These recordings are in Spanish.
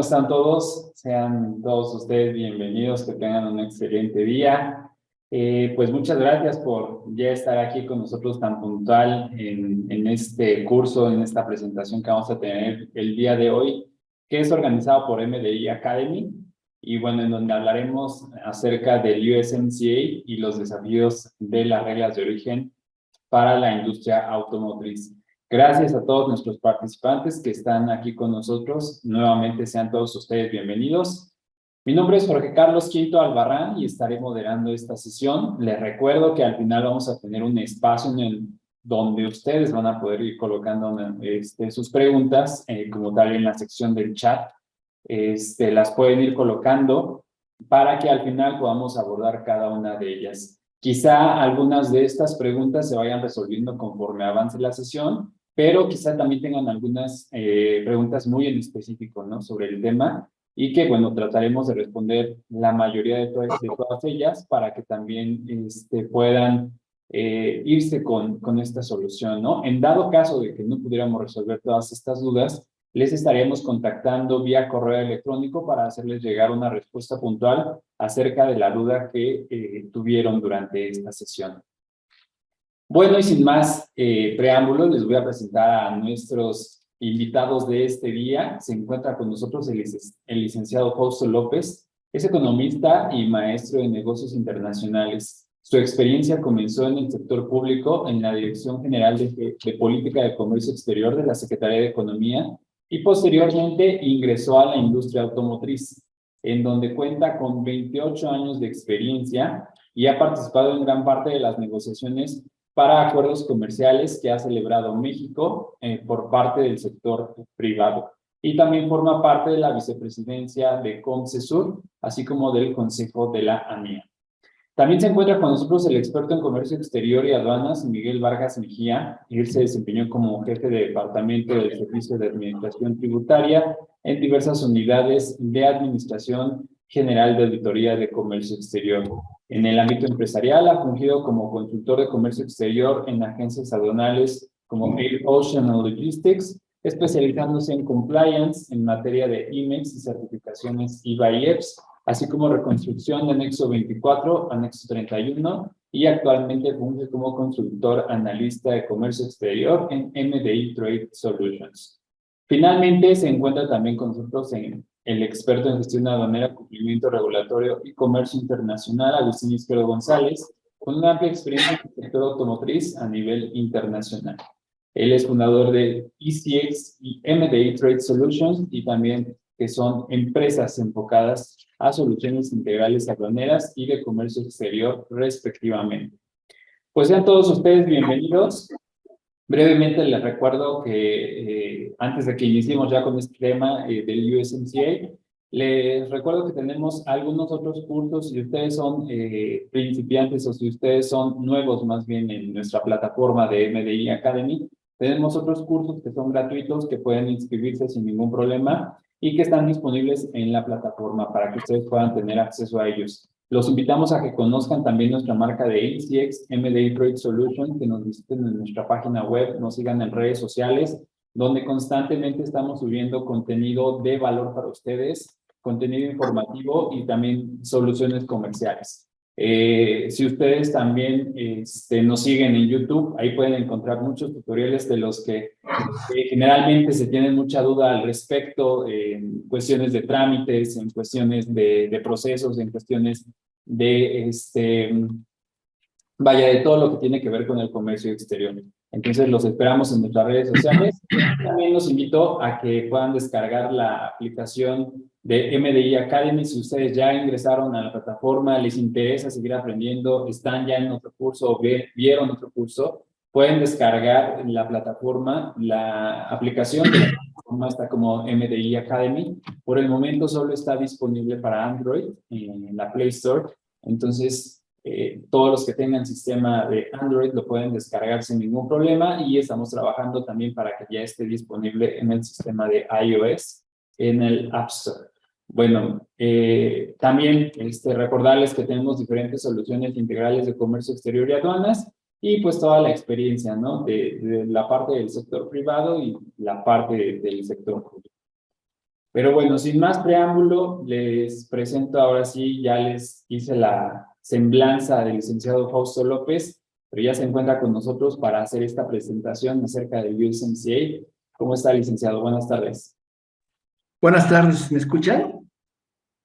están todos? Sean todos ustedes bienvenidos, que tengan un excelente día. Pues muchas gracias por ya estar aquí con nosotros tan puntual en este curso, en esta presentación que vamos a tener el día de hoy, que es organizado por MDI Academy, y bueno, en donde hablaremos acerca del USMCA y los desafíos de las reglas de origen para la industria automotriz. Gracias a todos nuestros participantes que están aquí con nosotros. Nuevamente sean todos ustedes bienvenidos. Mi nombre es Jorge Carlos Quinto Albarrán y estaré moderando esta sesión. Les recuerdo que al final vamos a tener un espacio donde ustedes van a poder ir colocando sus preguntas, como tal en la sección del chat. Las pueden ir colocando para que al final podamos abordar cada una de ellas. Quizá algunas de estas preguntas se vayan resolviendo conforme avance la sesión, pero quizá también tengan algunas preguntas muy en específico, ¿no?, sobre el tema, y que, bueno, trataremos de responder la mayoría de todas ellas para que también puedan irse con esta solución, ¿no? En dado caso de que no pudiéramos resolver todas estas dudas, les estaremos contactando vía correo electrónico para hacerles llegar una respuesta puntual acerca de la duda que tuvieron durante esta sesión. Bueno, y sin más preámbulos, les voy a presentar a nuestros invitados de este día. Se encuentra con nosotros el licenciado Fausto López. Es economista y maestro de negocios internacionales. Su experiencia comenzó en el sector público, en la Dirección General de Política de Comercio Exterior de la Secretaría de Economía, y posteriormente ingresó a la industria automotriz, en donde cuenta con 28 años de experiencia y ha participado en gran parte de las negociaciones para acuerdos comerciales que ha celebrado México por parte del sector privado. Y también forma parte de la vicepresidencia de COMCESUR, así como del Consejo de la AMIA. También se encuentra con nosotros el experto en comercio exterior y aduanas, Miguel Vargas Mejía. Él se desempeñó como jefe de departamento del Servicio de Administración Tributaria en diversas unidades de Administración General de Auditoría de Comercio Exterior. En el ámbito empresarial ha fungido como consultor de comercio exterior en agencias aduanales como Air Ocean Logistics, especializándose en compliance en materia de IMEX y certificaciones IVA y EPS, así como reconstrucción de anexo 24, anexo 31, y actualmente funge como consultor analista de comercio exterior en MDI Trade Solutions. Finalmente, se encuentra también con nosotros el experto en gestión aduanera, cumplimiento regulatorio y comercio internacional, Agustín Izquierdo González, con una amplia experiencia en el sector automotriz a nivel internacional. Él es fundador de ECX y MDI Trade Solutions, y también que son empresas enfocadas a soluciones integrales aduaneras y de comercio exterior, respectivamente. Pues sean todos ustedes bienvenidos. Brevemente les recuerdo que antes de que iniciemos ya con este tema del USMCA, les recuerdo que tenemos algunos otros cursos. Si ustedes son principiantes o si ustedes son nuevos más bien en nuestra plataforma de MDI Academy, tenemos otros cursos que son gratuitos, que pueden inscribirse sin ningún problema y que están disponibles en la plataforma para que ustedes puedan tener acceso a ellos. Los invitamos a que conozcan también nuestra marca de ECX, MDI Trade Solution, que nos visiten en nuestra página web, nos sigan en redes sociales, donde constantemente estamos subiendo contenido de valor para ustedes, contenido informativo y también soluciones comerciales. Si ustedes también nos siguen en YouTube, ahí pueden encontrar muchos tutoriales de los que generalmente se tienen mucha duda al respecto, en cuestiones de trámites, en cuestiones de procesos, en cuestiones de, vaya, de todo lo que tiene que ver con el comercio exterior. Entonces los esperamos en nuestras redes sociales. También los invito a que puedan descargar la aplicación de MDI Academy. Si ustedes ya ingresaron a la plataforma, les interesa seguir aprendiendo, están ya en otro curso o vieron otro curso, pueden descargar la plataforma, la aplicación de la plataforma está como MDI Academy. Por el momento solo está disponible para Android en la Play Store. Entonces, todos los que tengan sistema de Android lo pueden descargar sin ningún problema, y estamos trabajando también para que ya esté disponible en el sistema de iOS en el App Store. Bueno, también recordarles que tenemos diferentes soluciones integrales de comercio exterior y aduanas, y pues toda la experiencia, ¿no?, de la parte del sector privado y la parte del sector público. Pero bueno, sin más preámbulo, les presento ahora sí, ya les hice la semblanza del licenciado Fausto López, pero ya se encuentra con nosotros para hacer esta presentación acerca del USMCA. ¿Cómo está, licenciado? Buenas tardes. Buenas tardes, ¿me escuchan?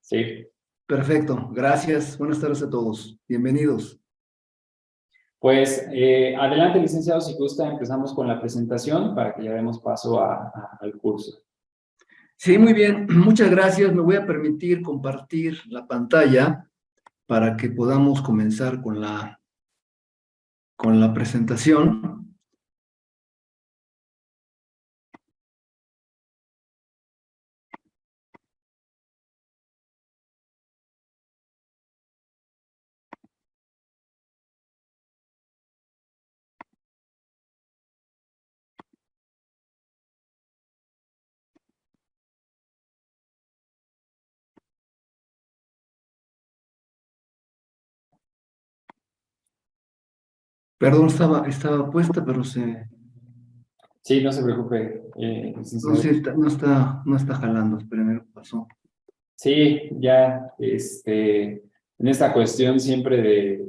Sí. Perfecto, gracias. Buenas tardes a todos. Bienvenidos. Pues adelante, licenciado, si gusta, empezamos con la presentación para que ya demos paso al curso. Sí, muy bien. Muchas gracias. Me voy a permitir compartir la pantalla para que podamos comenzar con la presentación. Perdón, estaba puesta, pero Sí, no se preocupe, no licenciado. sé, no está jalando. Espérenme, ¿qué pasó? Sí, ya, en esta cuestión siempre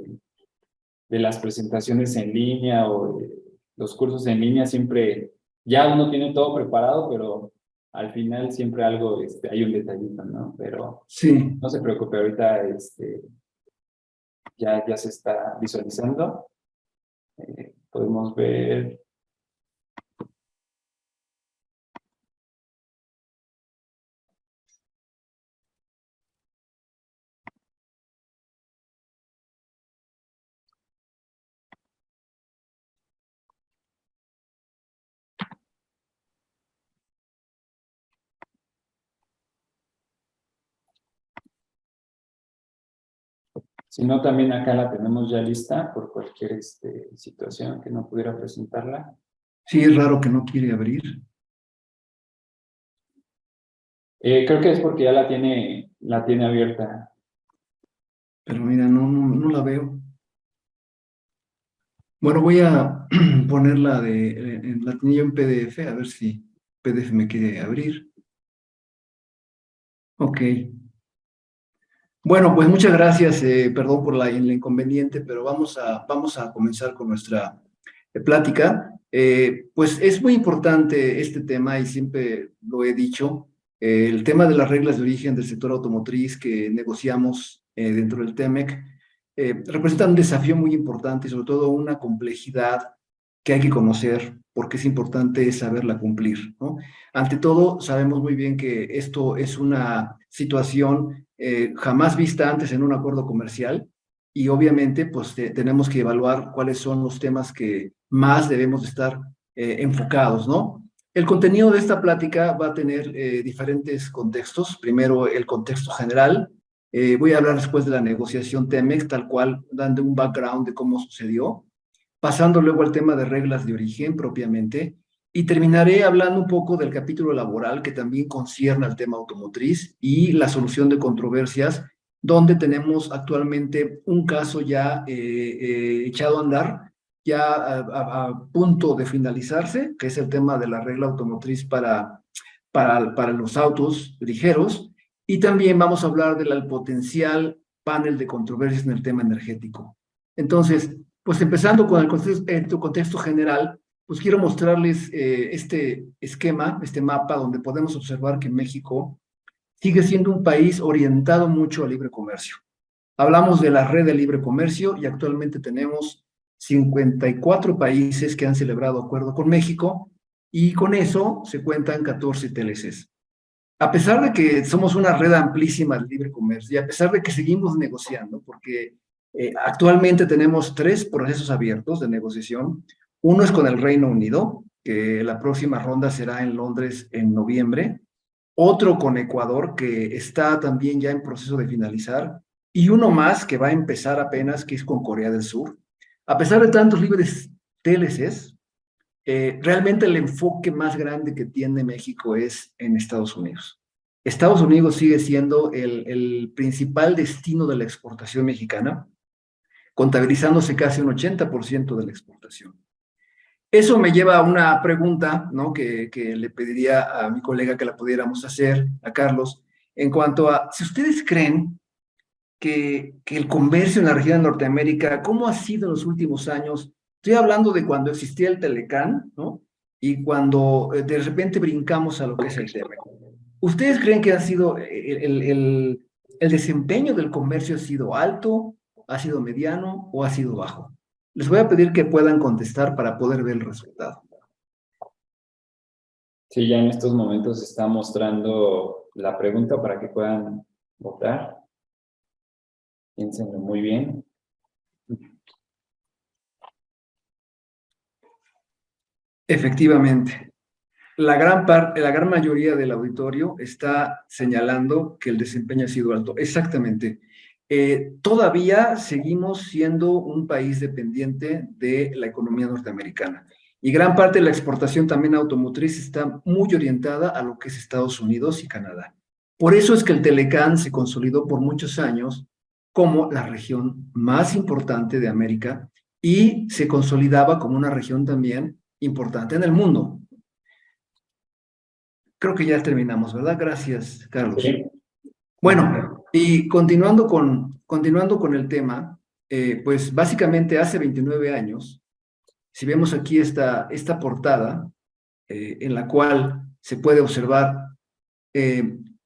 de las presentaciones en línea o de los cursos en línea, siempre ya uno tiene todo preparado, pero al final siempre algo, hay un detallito, ¿no? Pero Sí, no se preocupe, ahorita, ya se está visualizando. Podemos ver. Si no, también acá la tenemos ya lista por cualquier situación que no pudiera presentarla. sí, es raro que no quiere abrir. Creo que es porque ya la tiene abierta. Pero mira, no la veo. Bueno, voy a ponerla la tenía en PDF, a ver si PDF me quiere abrir. Ok. Bueno, pues muchas gracias. Perdón por el inconveniente, pero vamos a comenzar con nuestra plática. Pues es muy importante este tema y siempre lo he dicho. El tema de las reglas de origen del sector automotriz que negociamos dentro del TEMEC representa un desafío muy importante y sobre todo una complejidad que hay que conocer porque es importante saberla cumplir, ¿no? Ante todo, sabemos muy bien que esto es una situación jamás vista antes en un acuerdo comercial y obviamente pues tenemos que evaluar cuáles son los temas que más debemos de estar enfocados, ¿no? El contenido de esta plática va a tener diferentes contextos. Primero, el contexto general. Voy a hablar después de la negociación TEMEX, tal cual, dando un background de cómo sucedió, pasando luego al tema de reglas de origen propiamente, y terminaré hablando un poco del capítulo laboral que también concierne al tema automotriz y la solución de controversias, donde tenemos actualmente un caso ya echado a andar, ya a punto de finalizarse, que es el tema de la regla automotriz para los autos ligeros, y también vamos a hablar del potencial panel de controversias en el tema energético. Entonces, pues empezando con el contexto general, pues quiero mostrarles este esquema, este mapa, donde podemos observar que México sigue siendo un país orientado mucho al libre comercio. Hablamos de la red de libre comercio y actualmente tenemos 54 países que han celebrado acuerdo con México y con eso se cuentan 14 TLCs. A pesar de que somos una red amplísima de libre comercio y a pesar de que seguimos negociando, porque actualmente tenemos 3 procesos abiertos de negociación. Uno es con el Reino Unido, que la próxima ronda será en Londres en noviembre. Otro con Ecuador, que está también ya en proceso de finalizar. Y uno más que va a empezar apenas, que es con Corea del Sur. A pesar de tantos libres TLCs, realmente el enfoque más grande que tiene México es en Estados Unidos. Estados Unidos sigue siendo el principal destino de la exportación mexicana, contabilizándose casi un 80% de la exportación. Eso me lleva a una pregunta, ¿no? Que le pediría a mi colega que la pudiéramos hacer, a Carlos, en cuanto a si ustedes creen que el comercio en la región de Norteamérica, ¿cómo ha sido en los últimos años? Estoy hablando de cuando existía el Telecán, ¿no? Y cuando de repente brincamos a lo que es el tema. ¿Ustedes creen que ha sido el desempeño del comercio ha sido alto, ha sido mediano o ha sido bajo? Les voy a pedir que puedan contestar para poder ver el resultado. Sí, ya en estos momentos se está mostrando la pregunta para que puedan votar. Piénsenlo muy bien. Efectivamente, la gran mayoría del auditorio está señalando que el desempeño ha sido alto. Exactamente. Todavía seguimos siendo un país dependiente de la economía norteamericana. Y gran parte de la exportación también automotriz está muy orientada a lo que es Estados Unidos y Canadá. Por eso es que el Telecán se consolidó por muchos años como la región más importante de América y se consolidaba como una región también importante en el mundo. Creo que ya terminamos, ¿verdad? Gracias, Carlos. Sí. Bueno, y continuando con el tema, pues básicamente hace 29 años, si vemos aquí esta portada, en la cual se puede observar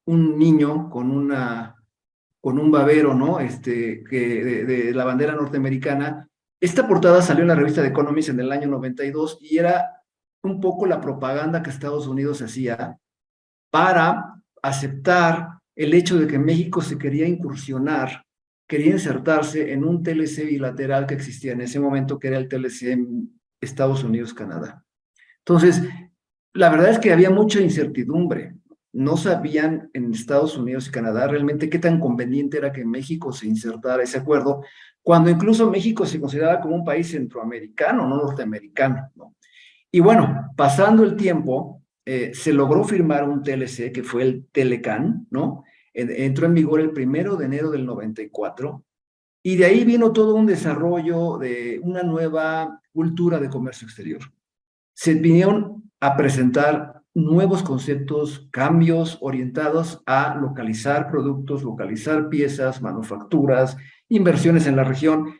un niño con un babero, ¿no? De la bandera norteamericana. Esta portada salió en la revista The Economist en el año 92 y era un poco la propaganda que Estados Unidos hacía para aceptar el hecho de que México se quería incursionar, quería insertarse en un TLC bilateral que existía en ese momento, que era el TLC en Estados Unidos-Canadá. Entonces, la verdad es que había mucha incertidumbre. No sabían en Estados Unidos y Canadá realmente qué tan conveniente era que México se insertara ese acuerdo, cuando incluso México se consideraba como un país centroamericano, no norteamericano, ¿no? Y bueno, pasando el tiempo, se logró firmar un TLC que fue el Telecán, ¿no? Entró en vigor el 1 de enero del 94 y de ahí vino todo un desarrollo de una nueva cultura de comercio exterior. Se vinieron a presentar nuevos conceptos, cambios orientados a localizar productos, localizar piezas, manufacturas, inversiones en la región.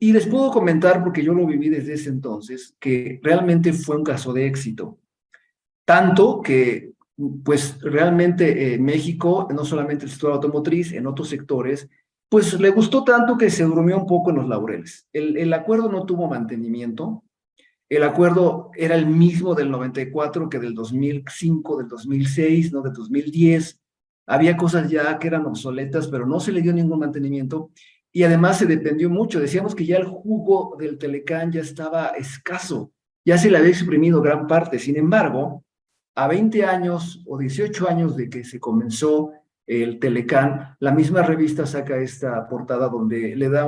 Y les puedo comentar, porque yo lo viví desde ese entonces, que realmente fue un caso de éxito. Tanto que, pues realmente México, no solamente el sector automotriz, en otros sectores, pues le gustó tanto que se durmió un poco en los laureles. El acuerdo no tuvo mantenimiento. El acuerdo era el mismo del 94 que del 2005, del 2006, no del 2010. Había cosas ya que eran obsoletas, pero no se le dio ningún mantenimiento y además se dependió mucho. Decíamos que ya el jugo del Telecán ya estaba escaso, ya se le había exprimido gran parte. Sin embargo, a 20 años o 18 años de que se comenzó el Telecán, la misma revista saca esta portada donde le da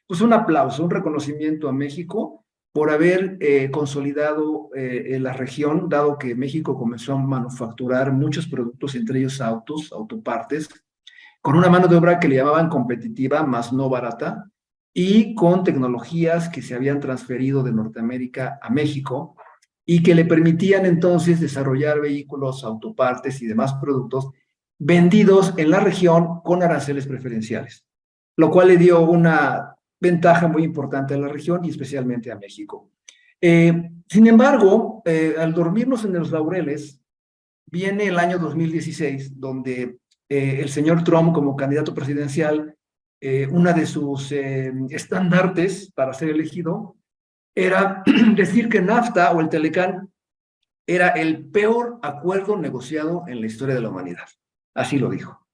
pues un aplauso, un reconocimiento a México por haber consolidado la región, dado que México comenzó a manufacturar muchos productos, entre ellos autos, autopartes, con una mano de obra que le llamaban competitiva, más no barata, y con tecnologías que se habían transferido de Norteamérica a México y que le permitían entonces desarrollar vehículos, autopartes y demás productos vendidos en la región con aranceles preferenciales, lo cual le dio una ventaja muy importante a la región y especialmente a México. Sin embargo, al dormirnos en los laureles, viene el año 2016, donde el señor Trump, como candidato presidencial, una de sus estandartes para ser elegido era decir que NAFTA o el Telecán era el peor acuerdo negociado en la historia de la humanidad. Así lo dijo.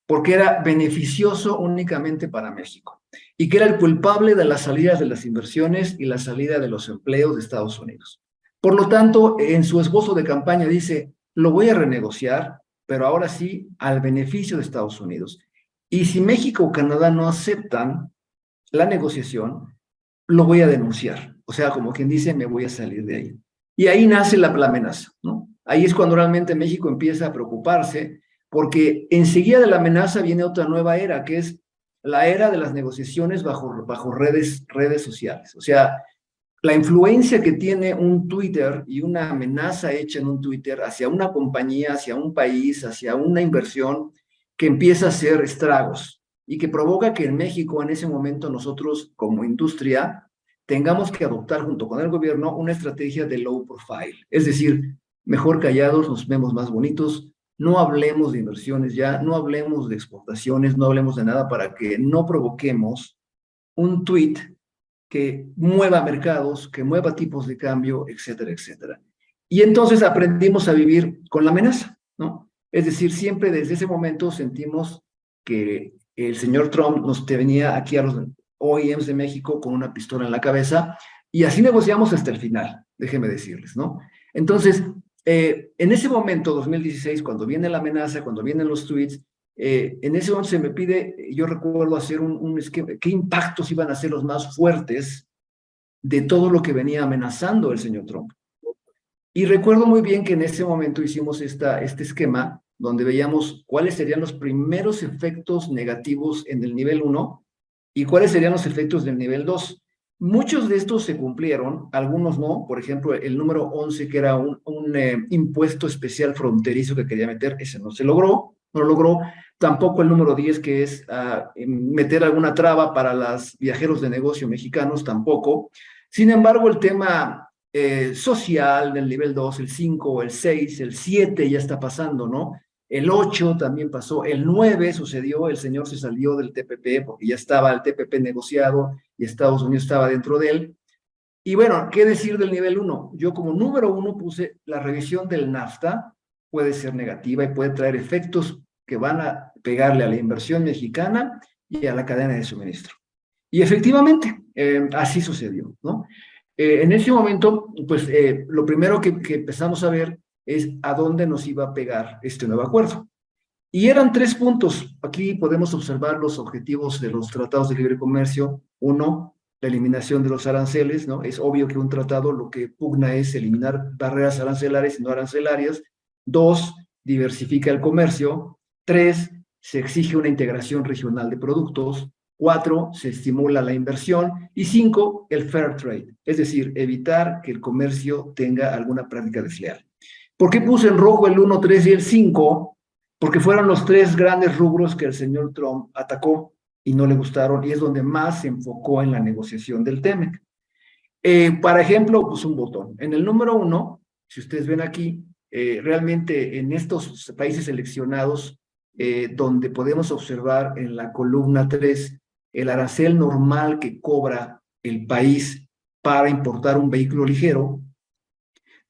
Porque era beneficioso únicamente para México y que era el culpable de las salidas de las inversiones y la salida de los empleos de Estados Unidos. Por lo tanto, en su esbozo de campaña dice, lo voy a renegociar, pero ahora sí al beneficio de Estados Unidos. Y si México o Canadá no aceptan la negociación, lo voy a denunciar. O sea, como quien dice, me voy a salir de ahí. Y ahí nace la amenaza, ¿no? Ahí es cuando realmente México empieza a preocuparse, porque enseguida de la amenaza viene otra nueva era, que es la era de las negociaciones bajo redes sociales. O sea, la influencia que tiene un Twitter y una amenaza hecha en un Twitter hacia una compañía, hacia un país, hacia una inversión que empieza a hacer estragos y que provoca que en México en ese momento nosotros como industria tengamos que adoptar junto con el gobierno una estrategia de low profile. Es decir, mejor callados, nos vemos más bonitos, no hablemos de inversiones ya, no hablemos de exportaciones, no hablemos de nada para que no provoquemos un tweet que mueva mercados, que mueva tipos de cambio, etcétera, etcétera. Y entonces aprendimos a vivir con la amenaza, ¿no? Es decir, siempre desde ese momento sentimos que el señor Trump nos venía aquí a los OEMs de México con una pistola en la cabeza y así negociamos hasta el final, déjenme decirles, ¿no? Entonces, en ese momento, 2016, cuando viene la amenaza, cuando vienen los tweets, en ese momento se me pide, yo recuerdo hacer un esquema, qué impactos iban a ser los más fuertes de todo lo que venía amenazando el señor Trump. Y recuerdo muy bien que en ese momento hicimos este esquema donde veíamos cuáles serían los primeros efectos negativos en el nivel 1 y cuáles serían los efectos del nivel 2. Muchos de estos se cumplieron, algunos no. Por ejemplo, el número 11, que era un impuesto especial fronterizo que quería meter, ese no se logró, no lo logró. Tampoco el número 10, que es meter alguna traba para los viajeros de negocio mexicanos, tampoco. Sin embargo, el tema social del nivel 2, el 5, el 6, el 7 ya está pasando, ¿no? El 8 también pasó, el 9 sucedió, el señor se salió del TPP porque ya estaba el TPP negociado y Estados Unidos estaba dentro de él. Y bueno, ¿qué decir del nivel 1? Yo como número 1 puse la revisión del NAFTA, puede ser negativa y puede traer efectos que van a pegarle a la inversión mexicana y a la cadena de suministro. Y efectivamente, así sucedió, ¿no? En ese momento, pues lo primero que empezamos a ver es a dónde nos iba a pegar este nuevo acuerdo. Y eran 3 puntos. Aquí podemos observar los objetivos de los tratados de libre comercio. Uno, la eliminación de los aranceles, ¿no? Es obvio que un tratado lo que pugna es eliminar barreras arancelares y no arancelarias. 2, diversifica el comercio. 3, se exige una integración regional de productos. 4, se estimula la inversión. Y 5, el fair trade, es decir, evitar que el comercio tenga alguna práctica desleal. ¿Por qué puse en rojo el 1, 3 y el 5? Porque fueron los 3 grandes rubros que el señor Trump atacó y no le gustaron, y es donde más se enfocó en la negociación del TEMEC. Para ejemplo, pues un botón. En el número 1, si ustedes ven aquí, realmente en estos países seleccionados, donde podemos observar en la columna 3 el arancel normal que cobra el país para importar un vehículo ligero,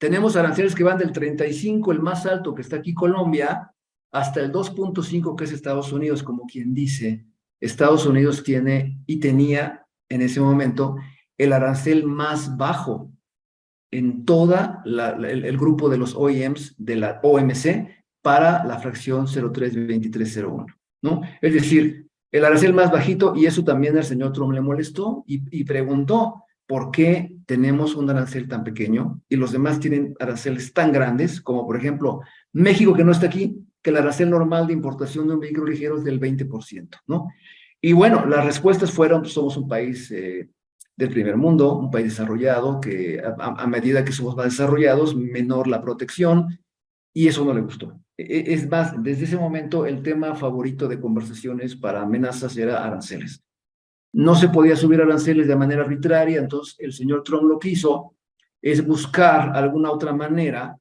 tenemos aranceles que van del 35, el más alto que está aquí Colombia, hasta el 2.5 que es Estados Unidos, como quien dice, Estados Unidos tiene y tenía en ese momento el arancel más bajo en toda el grupo de los OEMs de la OMC para la fracción 032301, ¿no? Es decir, el arancel más bajito, y eso también al señor Trump le molestó y preguntó, ¿por qué tenemos un arancel tan pequeño y los demás tienen aranceles tan grandes, como por ejemplo México, que no está aquí, que el arancel normal de importación de un vehículo ligero es del 20%, ¿no? Y bueno, las respuestas fueron, pues somos un país del primer mundo, un país desarrollado, que a medida que somos más desarrollados, menor la protección, y eso no le gustó. Es más, desde ese momento el tema favorito de conversaciones para amenazas era aranceles. No se podía subir aranceles de manera arbitraria, entonces el señor Trump lo que hizo es buscar alguna otra manera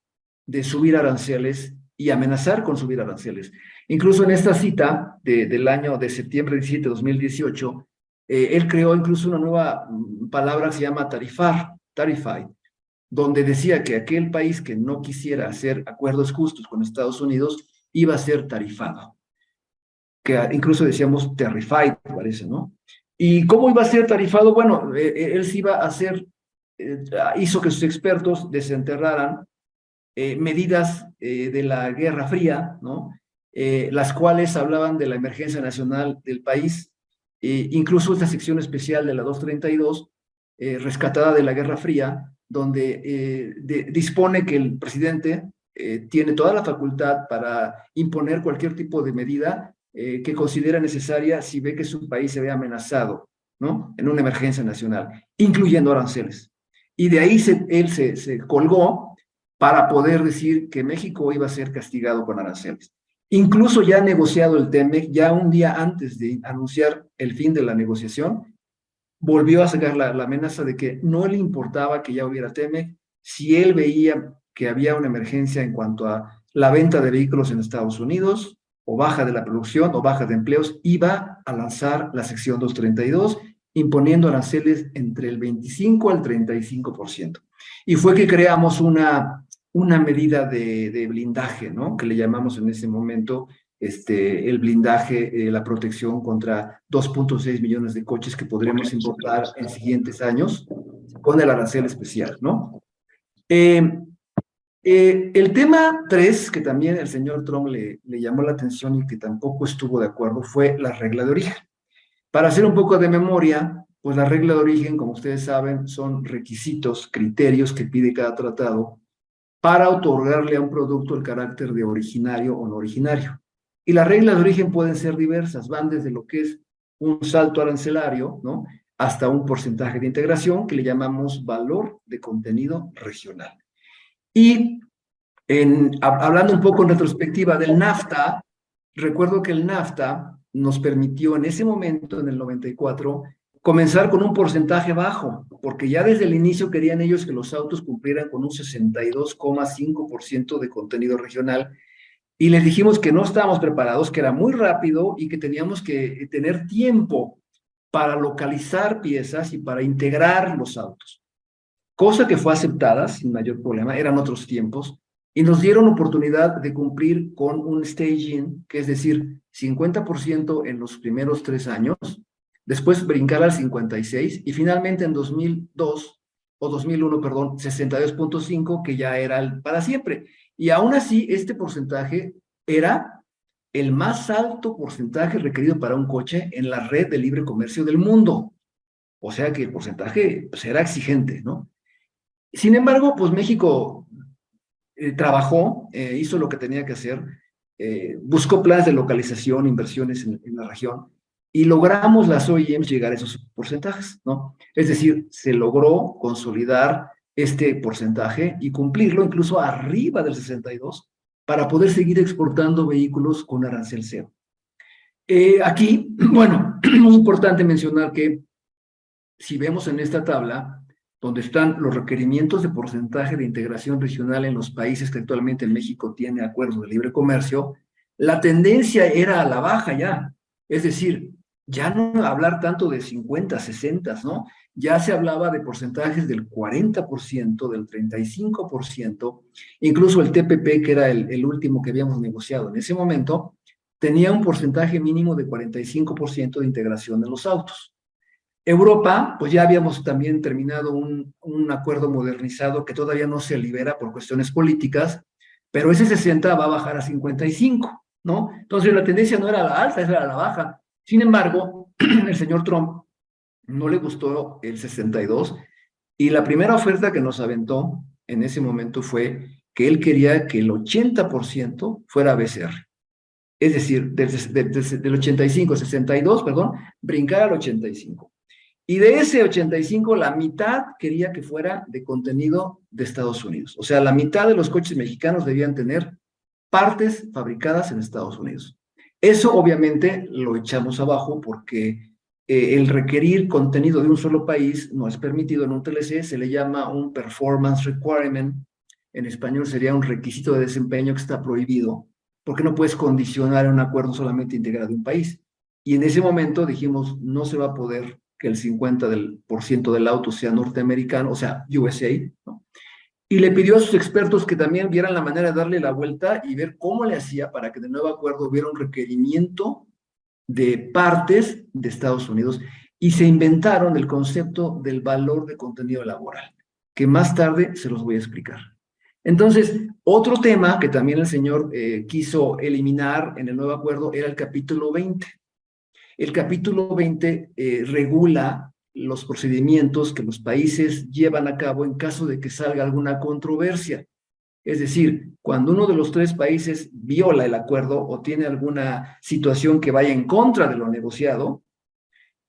de subir aranceles y amenazar con subir aranceles. Incluso en esta cita del año de septiembre 17 de 2018, él creó incluso una nueva palabra que se llama tarify, donde decía que aquel país que no quisiera hacer acuerdos justos con Estados Unidos iba a ser tarifado, que incluso decíamos terrified, parece, ¿no? ¿Y cómo iba a ser tarifado? Bueno, él se iba a hacer, hizo que sus expertos desenterraran medidas de la Guerra Fría, ¿no? Las cuales hablaban de la emergencia nacional del país, incluso esta sección especial de la 232, rescatada de la Guerra Fría, donde dispone que el presidente tiene toda la facultad para imponer cualquier tipo de medida que considera necesaria si ve que su país se ve amenazado, ¿no? En una emergencia nacional, incluyendo aranceles. Y de ahí él se colgó para poder decir que México iba a ser castigado con aranceles. Incluso ya ha negociado el TEMEC, ya un día antes de anunciar el fin de la negociación, volvió a sacar la amenaza de que no le importaba que ya hubiera TEMEC, si él veía que había una emergencia en cuanto a la venta de vehículos en Estados Unidos, o baja de la producción, o baja de empleos, iba a lanzar la sección 232, imponiendo aranceles entre el 25 al 35%. Y fue que creamos una medida de blindaje, ¿no? Que le llamamos en ese momento el blindaje, la protección contra 2.6 millones de coches que podremos importar en siguientes años con el arancel especial, ¿no? El tema 3, que también el señor Trump le llamó la atención y que tampoco estuvo de acuerdo, fue la regla de origen. Para hacer un poco de memoria, pues la regla de origen, como ustedes saben, son requisitos, criterios que pide cada tratado para otorgarle a un producto el carácter de originario o no originario. Y las reglas de origen pueden ser diversas, van desde lo que es un salto arancelario, ¿no? Hasta un porcentaje de integración que le llamamos valor de contenido regional. Y hablando un poco en retrospectiva del NAFTA, recuerdo que el NAFTA nos permitió en ese momento, en el 94, comenzar con un porcentaje bajo, porque ya desde el inicio querían ellos que los autos cumplieran con un 62,5% de contenido regional, y les dijimos que no estábamos preparados, que era muy rápido y que teníamos que tener tiempo para localizar piezas y para integrar los autos. Cosa que fue aceptada sin mayor problema, eran otros tiempos, y nos dieron oportunidad de cumplir con un staging, que es decir, 50% en los primeros 3 años, después brincar al 56%, y finalmente en 2002, o 2001, perdón, 62,5%, que ya era el para siempre. Y aún así, este porcentaje era el más alto porcentaje requerido para un coche en la red de libre comercio del mundo. O sea que el porcentaje pues, era exigente, ¿no? Sin embargo, pues México trabajó, hizo lo que tenía que hacer, buscó planes de localización, inversiones en la región, y logramos las OEMs llegar a esos porcentajes, ¿no? Es decir, se logró consolidar este porcentaje y cumplirlo incluso arriba del 62 para poder seguir exportando vehículos con arancel cero. Aquí, bueno, muy importante mencionar que si vemos en esta tabla, donde están los requerimientos de porcentaje de integración regional en los países que actualmente México tiene acuerdos de libre comercio, la tendencia era a la baja ya. Es decir, ya no hablar tanto de 50, 60, ¿no? Ya se hablaba de porcentajes del 40%, del 35%, incluso el TPP, que era el último que habíamos negociado en ese momento, tenía un porcentaje mínimo de 45% de integración de los autos. Europa, pues ya habíamos también terminado un acuerdo modernizado que todavía no se libera por cuestiones políticas, pero ese 60 va a bajar a 55, ¿no? Entonces la tendencia no era a la alta, era a la baja. Sin embargo, el señor Trump no le gustó el 62 y la primera oferta que nos aventó en ese momento fue que él quería que el 80% fuera BCR. Es decir, del 85, 62, perdón, brincar al 85. Y de ese 85, la mitad quería que fuera de contenido de Estados Unidos. O sea, la mitad de los coches mexicanos debían tener partes fabricadas en Estados Unidos. Eso obviamente lo echamos abajo porque el requerir contenido de un solo país no es permitido en un TLC, se le llama un performance requirement, en español sería un requisito de desempeño que está prohibido, porque no puedes condicionar un acuerdo solamente integrado de un país. Y en ese momento dijimos, no se va a poder que el 50% del auto sea norteamericano, o sea, USA, ¿no? Y le pidió a sus expertos que también vieran la manera de darle la vuelta y ver cómo le hacía para que de nuevo acuerdo hubiera un requerimiento de partes de Estados Unidos, y se inventaron el concepto del valor de contenido laboral, que más tarde se los voy a explicar. Entonces, otro tema que también el señor quiso eliminar en el nuevo acuerdo era el capítulo 20. El capítulo 20 regula los procedimientos que los países llevan a cabo en caso de que salga alguna controversia. Es decir, cuando uno de los 3 países viola el acuerdo o tiene alguna situación que vaya en contra de lo negociado,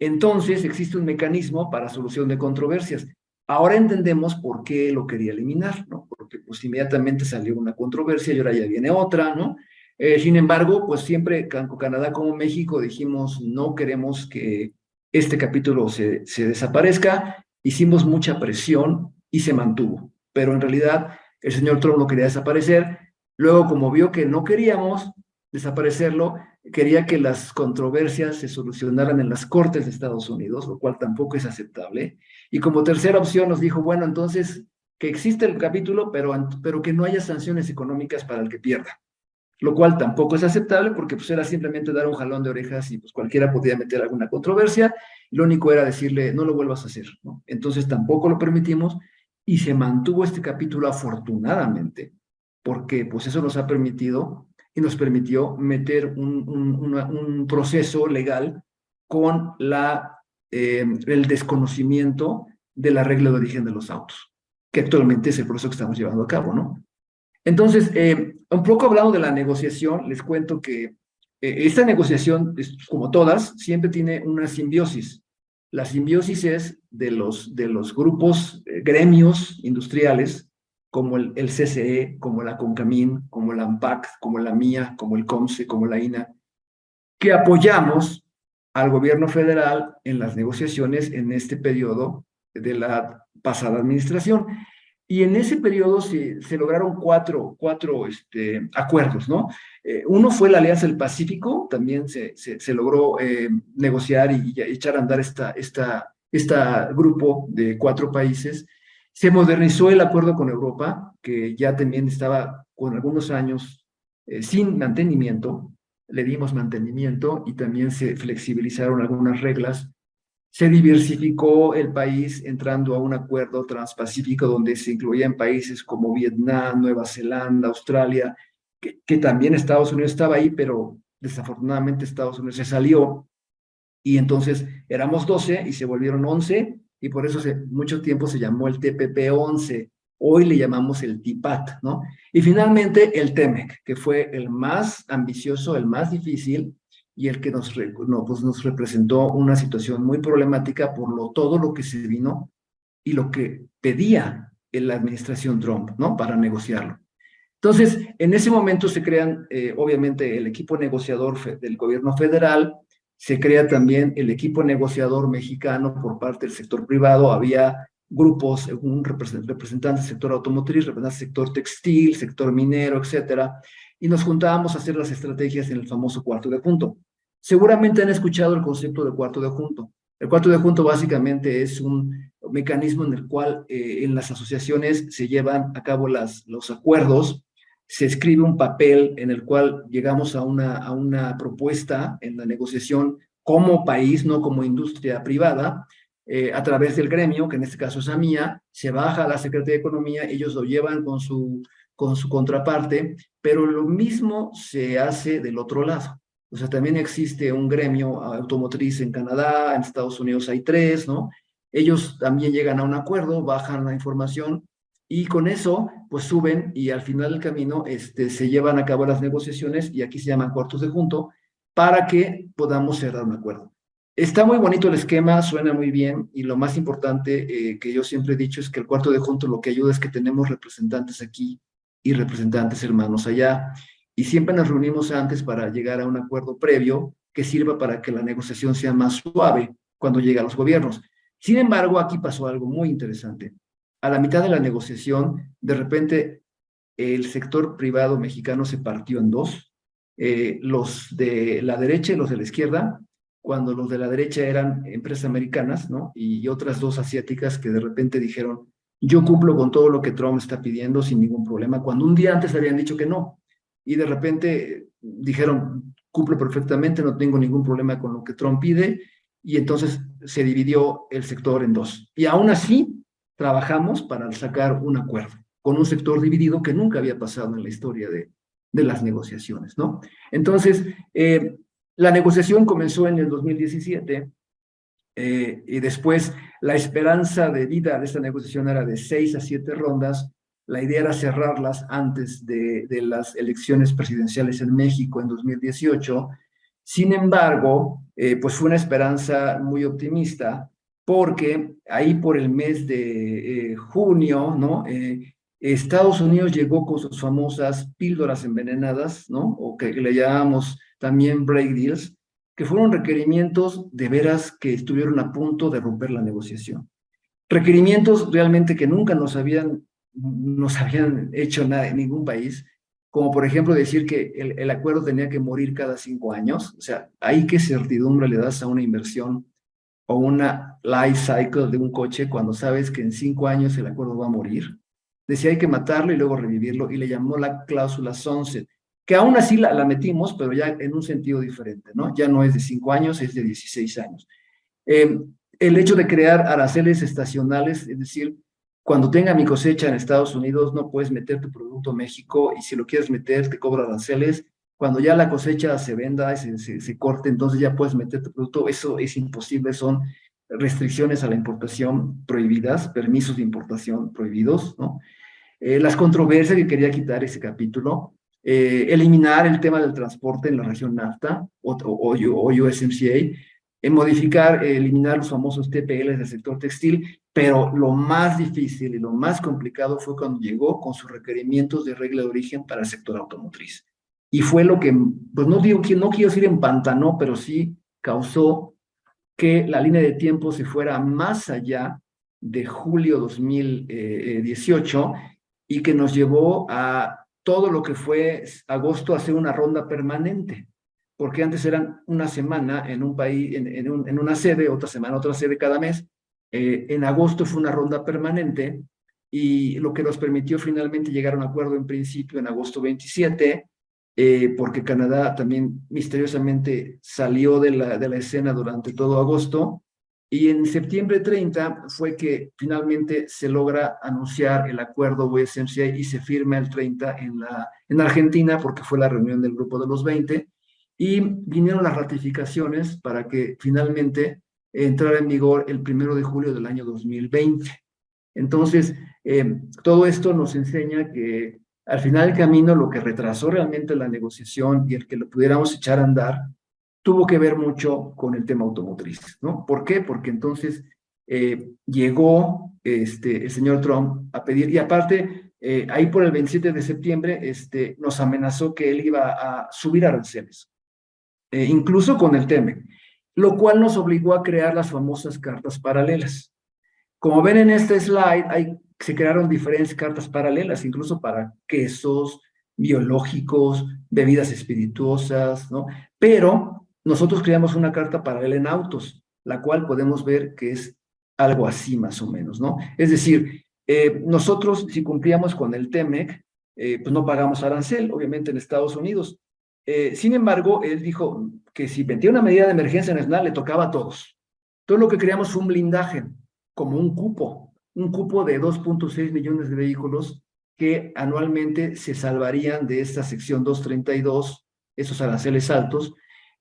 entonces existe un mecanismo para solución de controversias. Ahora entendemos por qué lo quería eliminar, ¿no? Porque pues inmediatamente salió una controversia y ahora ya viene otra, ¿no? Sin embargo, pues siempre, tanto Canadá como México dijimos, no queremos que este capítulo se desaparezca, hicimos mucha presión y se mantuvo, pero en realidad el señor Trump no quería desaparecer, luego como vio que no queríamos desaparecerlo, quería que las controversias se solucionaran en las cortes de Estados Unidos, lo cual tampoco es aceptable, y como tercera opción nos dijo, bueno, entonces que existe el capítulo, pero que no haya sanciones económicas para el que pierda, lo cual tampoco es aceptable porque pues era simplemente dar un jalón de orejas y pues cualquiera podía meter alguna controversia, y lo único era decirle, no lo vuelvas a hacer, ¿no? Entonces tampoco lo permitimos y se mantuvo este capítulo afortunadamente, porque pues eso nos ha permitido y nos permitió meter un proceso legal con el desconocimiento de la regla de origen de los autos, que actualmente es el proceso que estamos llevando a cabo, ¿no? Entonces, un poco hablando de la negociación, les cuento que esta negociación, como todas, siempre tiene una simbiosis. La simbiosis es de los grupos, gremios industriales, como el CCE, como la CONCAMIN, como la ANPAC, como la MIA, como el COMSE, como la INA, que apoyamos al gobierno federal en las negociaciones en este periodo de la pasada administración. Y en ese periodo se lograron cuatro acuerdos, ¿no? Uno fue la Alianza del Pacífico, también se logró negociar y echar a andar este grupo de 4 países. Se modernizó el acuerdo con Europa, que ya también estaba con algunos años sin mantenimiento, le dimos mantenimiento y también se flexibilizaron algunas reglas. Se diversificó el país entrando a un acuerdo transpacífico donde se incluían países como Vietnam, Nueva Zelanda, Australia, que también Estados Unidos estaba ahí, pero desafortunadamente Estados Unidos se salió y entonces éramos 12 y se volvieron 11 y por eso mucho tiempo se llamó el TPP-11. Hoy le llamamos el TIPAT, ¿no? Y finalmente el TEMEC, que fue el más ambicioso, el más difícil y el que pues nos representó una situación muy problemática por todo lo que se vino y lo que pedía la administración Trump, ¿no? Para negociarlo. Entonces, en ese momento se crean, obviamente, el equipo negociador del gobierno federal, se crea también el equipo negociador mexicano por parte del sector privado, había grupos, un representante del sector automotriz, representante del sector textil, sector minero, etcétera, y nos juntábamos a hacer las estrategias en el famoso cuarto de junto. Seguramente han escuchado el concepto de cuarto de junto. El cuarto de junto básicamente es un mecanismo en el cual en las asociaciones se llevan a cabo los acuerdos, se escribe un papel en el cual llegamos a una propuesta en la negociación como país, no como industria privada, a través del gremio, que en este caso es AMIA, se baja a la Secretaría de Economía, ellos lo llevan con su contraparte, pero lo mismo se hace del otro lado. O sea, también existe un gremio automotriz en Canadá, en Estados Unidos hay 3, ¿no? Ellos también llegan a un acuerdo, bajan la información y con eso, pues suben y al final del camino se llevan a cabo las negociaciones y aquí se llaman cuartos de junto para que podamos cerrar un acuerdo. Está muy bonito el esquema, suena muy bien y lo más importante que yo siempre he dicho es que el cuarto de junto lo que ayuda es que tenemos representantes aquí y representantes hermanos allá y siempre nos reunimos antes para llegar a un acuerdo previo que sirva para que la negociación sea más suave cuando llega a los gobiernos. Sin embargo, aquí pasó algo muy interesante. A la mitad de la negociación, de repente, el sector privado mexicano se partió en dos, los de la derecha y los de la izquierda, cuando los de la derecha eran empresas americanas, ¿no? Y otras 2 asiáticas que de repente dijeron, yo cumplo con todo lo que Trump está pidiendo sin ningún problema, cuando un día antes habían dicho que no. Y de repente dijeron, cumplo perfectamente, no tengo ningún problema con lo que Trump pide, y entonces se dividió el sector en dos. Y aún así, trabajamos para sacar un acuerdo con un sector dividido que nunca había pasado en la historia de las negociaciones, ¿no? Entonces, la negociación comenzó en el 2017 y después la esperanza de vida de esta negociación era de 6 a 7 rondas. La idea era cerrarlas antes de las elecciones presidenciales en México en 2018. Sin embargo, pues fue una esperanza muy optimista porque ahí por el mes de junio, ¿no? Estados Unidos llegó con sus famosas píldoras envenenadas, ¿no? O que le llamamos también break deals, que fueron requerimientos de veras que estuvieron a punto de romper la negociación. Requerimientos realmente que nunca nos habían hecho nada en ningún país, como por ejemplo decir que el acuerdo tenía que morir cada 5 años. O sea, ¿ahí qué certidumbre le das a una inversión o una life cycle de un coche cuando sabes que en 5 años el acuerdo va a morir? Decía hay que matarlo y luego revivirlo, y le llamó la cláusula sunset, que aún así la metimos, pero ya en un sentido diferente, ¿no? Ya no es de 5 años, es de 16 años. Eh, el hecho de crear aranceles estacionales, es decir, cuando tenga mi cosecha en Estados Unidos, no puedes meter tu producto a México, y si lo quieres meter, te cobra aranceles. Cuando ya la cosecha se venda, se corte, entonces ya puedes meter tu producto. Eso es imposible, son restricciones a la importación prohibidas, permisos de importación prohibidos, ¿no? Las controversias que quería quitar ese capítulo, eliminar el tema del transporte en la región NAFTA o USMCA, modificar, eliminar los famosos TPLs del sector textil, pero lo más difícil y lo más complicado fue cuando llegó con sus requerimientos de regla de origen para el sector automotriz. Y fue lo que, pues no digo que no quiero decir empantanó, pero sí causó que la línea de tiempo se fuera más allá de julio 2018, y que nos llevó a todo lo que fue agosto a hacer una ronda permanente, porque antes eran una semana en un país, en una sede, otra semana, otra sede cada mes. En agosto fue una ronda permanente, y lo que nos permitió finalmente llegar a un acuerdo en principio en agosto 27, porque Canadá también misteriosamente salió de la escena durante todo agosto, y en septiembre 30 fue que finalmente se logra anunciar el acuerdo USMCA y se firma el 30 en Argentina, porque fue la reunión del grupo de los 20, y vinieron las ratificaciones para que finalmente entrara en vigor el 1 de julio del año 2020. Entonces, todo esto nos enseña que al final del camino lo que retrasó realmente la negociación y el que lo pudiéramos echar a andar tuvo que ver mucho con el tema automotriz, ¿no? ¿Por qué? Porque entonces llegó el señor Trump a pedir, y aparte, ahí por el 27 de septiembre, nos amenazó que él iba a subir aranceles, incluso con el TEMEC, lo cual nos obligó a crear las famosas cartas paralelas. Como ven en este slide, se crearon diferentes cartas paralelas, incluso para quesos, biológicos, bebidas espirituosas, ¿no? Pero nosotros creamos una carta paralela en autos, la cual podemos ver que es algo así más o menos, ¿no? Es decir, nosotros, si cumplíamos con el TEMEC, pues no pagamos arancel, obviamente, en Estados Unidos. Sin embargo, él dijo que si metía una medida de emergencia nacional, le tocaba a todos. Todo lo que creamos fue un blindaje, como un cupo de 2.6 millones de vehículos que anualmente se salvarían de esta sección 232, esos aranceles altos,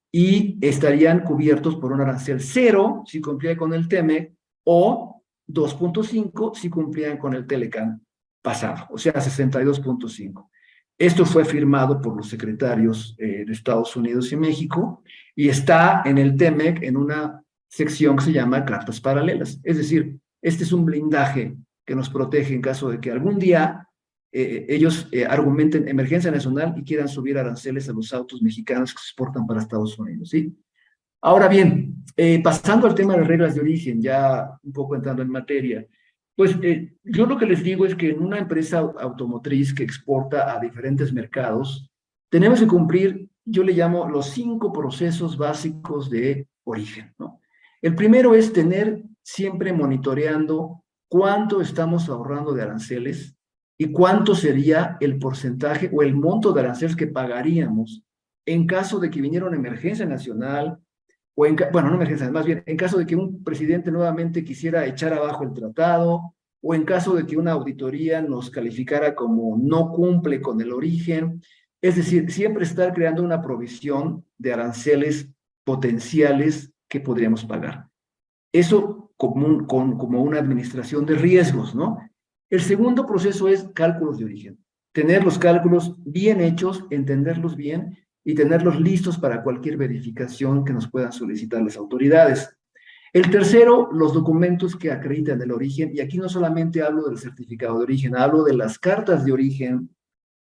y estarían cubiertos por un arancel cero si cumplían con el TEMEC, o 2.5 si cumplían con el Telecan pasado, o sea, 62.5. Esto fue firmado por los secretarios de Estados Unidos y México, y está en el TEMEC en una sección que se llama cartas paralelas. Es decir, este es un blindaje que nos protege en caso de que algún día ellos argumenten emergencia nacional y quieran subir aranceles a los autos mexicanos que se exportan para Estados Unidos, ¿sí? Ahora bien, pasando al tema de reglas de origen, ya un poco entrando en materia, pues yo lo que les digo es que en una empresa automotriz que exporta a diferentes mercados, tenemos que cumplir, yo le llamo los 5 procesos básicos de origen, ¿no? El primero es tener siempre monitoreando cuánto estamos ahorrando de aranceles y cuánto sería el porcentaje o el monto de aranceles que pagaríamos en caso de que viniera una emergencia nacional, o bueno, no emergencia, más bien en caso de que un presidente nuevamente quisiera echar abajo el tratado, o en caso de que una auditoría nos calificara como no cumple con el origen. Es decir, siempre estar creando una provisión de aranceles potenciales que podríamos pagar. Eso como una administración de riesgos, ¿no? El segundo proceso es cálculos de origen. Tener los cálculos bien hechos, entenderlos bien y tenerlos listos para cualquier verificación que nos puedan solicitar las autoridades. El tercero, los documentos que acreditan el origen, y aquí no solamente hablo del certificado de origen, hablo de las cartas de origen,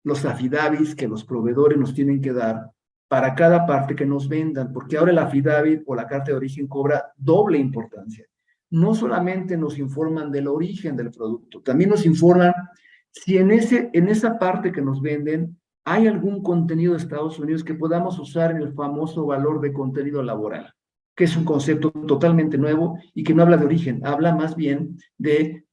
los affidavits que los proveedores nos tienen que dar para cada parte que nos vendan, porque ahora el affidavit o la carta de origen cobra doble importancia. No solamente nos informan del origen del producto, también nos informan si en esa parte que nos venden hay algún contenido de Estados Unidos que podamos usar en el famoso valor de contenido laboral, que es un concepto totalmente nuevo y que no habla de origen, habla más bien de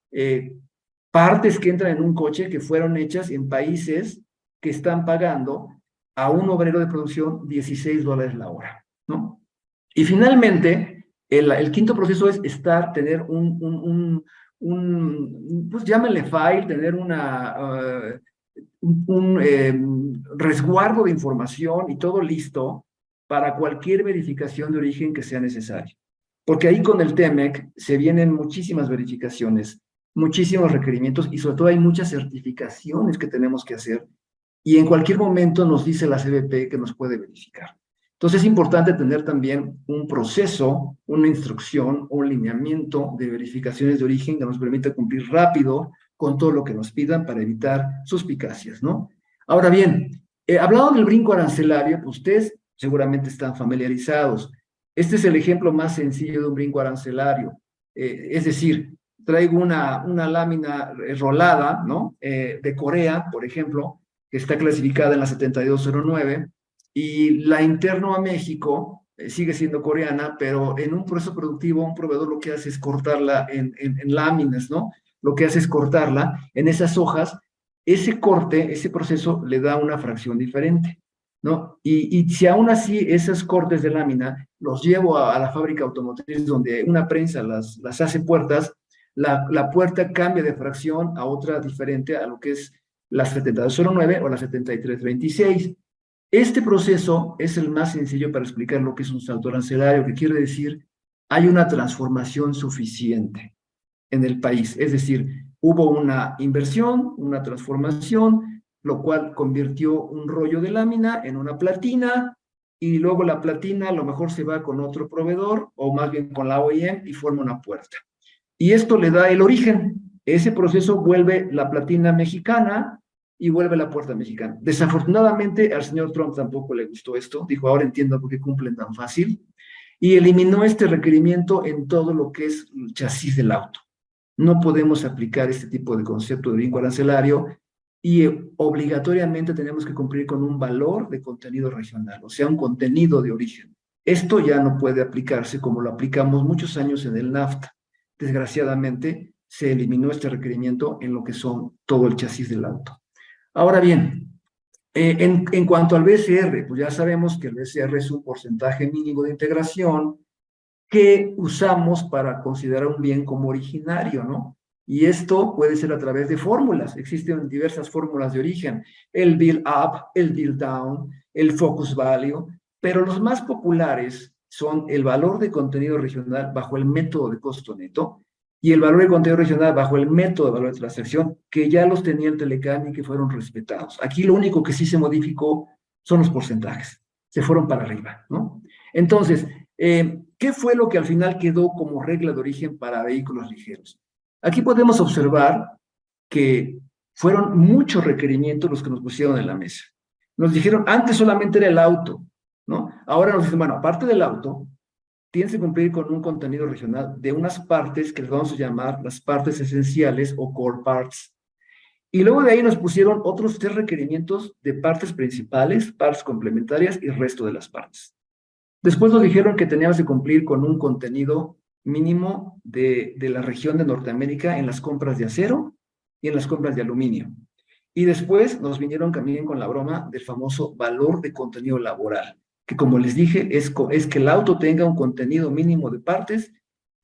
partes que entran en un coche que fueron hechas en países que están pagando a un obrero de producción $16 la hora, ¿no? Y finalmente, el quinto proceso es tener pues llámenle file, tener resguardo de información y todo listo para cualquier verificación de origen que sea necesaria. Porque ahí con el TEMEC se vienen muchísimas verificaciones, muchísimos requerimientos y sobre todo hay muchas certificaciones que tenemos que hacer y en cualquier momento nos dice la CBP que nos puede verificar. Entonces es importante tener también un proceso, una instrucción o un lineamiento de verificaciones de origen que nos permita cumplir rápido con todo lo que nos pidan para evitar suspicacias, ¿no? Ahora bien, hablando del brinco arancelario, pues ustedes seguramente están familiarizados. Este es el ejemplo más sencillo de un brinco arancelario. Es decir, traigo una lámina rolada, ¿no? De Corea, por ejemplo, que está clasificada en la 7209, y la interno a México, sigue siendo coreana, pero en un proceso productivo, un proveedor lo que hace es cortarla en láminas, ¿no? Lo que hace es cortarla en esas hojas. Ese corte, ese proceso le da una fracción diferente, ¿no? Y si aún así esos cortes de lámina los llevo a la fábrica automotriz donde una prensa las hace puertas, la puerta cambia de fracción a otra diferente a lo que es la 7209 o la 7326. Este proceso es el más sencillo para explicar lo que es un salto arancelario, que quiere decir hay una transformación suficiente en el país. Es decir, hubo una inversión, una transformación, lo cual convirtió un rollo de lámina en una platina, y luego la platina a lo mejor se va con otro proveedor, o más bien con la OEM, y forma una puerta. Y esto le da el origen. Ese proceso vuelve la platina mexicana y vuelve la puerta mexicana. Desafortunadamente, al señor Trump tampoco le gustó esto. Dijo, ahora entiendo por qué cumplen tan fácil. Y eliminó este requerimiento en todo lo que es el chasis del auto. No podemos aplicar este tipo de concepto de brinco arancelario y obligatoriamente tenemos que cumplir con un valor de contenido regional, o sea, un contenido de origen. Esto ya no puede aplicarse como lo aplicamos muchos años en el NAFTA. Desgraciadamente, se eliminó este requerimiento en lo que son todo el chasis del auto. Ahora bien, en cuanto al BCR, pues ya sabemos que el BCR es un porcentaje mínimo de integración que usamos para considerar un bien como originario, ¿no? Y esto puede ser a través de fórmulas. Existen diversas fórmulas de origen, el build up, el build down, el focus value, pero los más populares son el valor de contenido regional bajo el método de costo neto y el valor de contenido regional bajo el método de valor de transacción, que ya los tenía el Telecam y que fueron respetados. Aquí lo único que sí se modificó son los porcentajes. Se fueron para arriba, ¿no? Entonces, ¿qué fue lo que al final quedó como regla de origen para vehículos ligeros? Aquí podemos observar que fueron muchos requerimientos los que nos pusieron en la mesa. Nos dijeron, antes solamente era el auto, ¿no? Ahora nos dicen, bueno, aparte del auto, tienes que cumplir con un contenido regional de unas partes que les vamos a llamar las partes esenciales o core parts. Y luego de ahí nos pusieron otros 3 requerimientos de partes principales, partes complementarias y resto de las partes. Después nos dijeron que teníamos que cumplir con un contenido mínimo de la región de Norteamérica en las compras de acero y en las compras de aluminio. Y después nos vinieron también con la broma del famoso valor de contenido laboral, que como les dije, es que el auto tenga un contenido mínimo de partes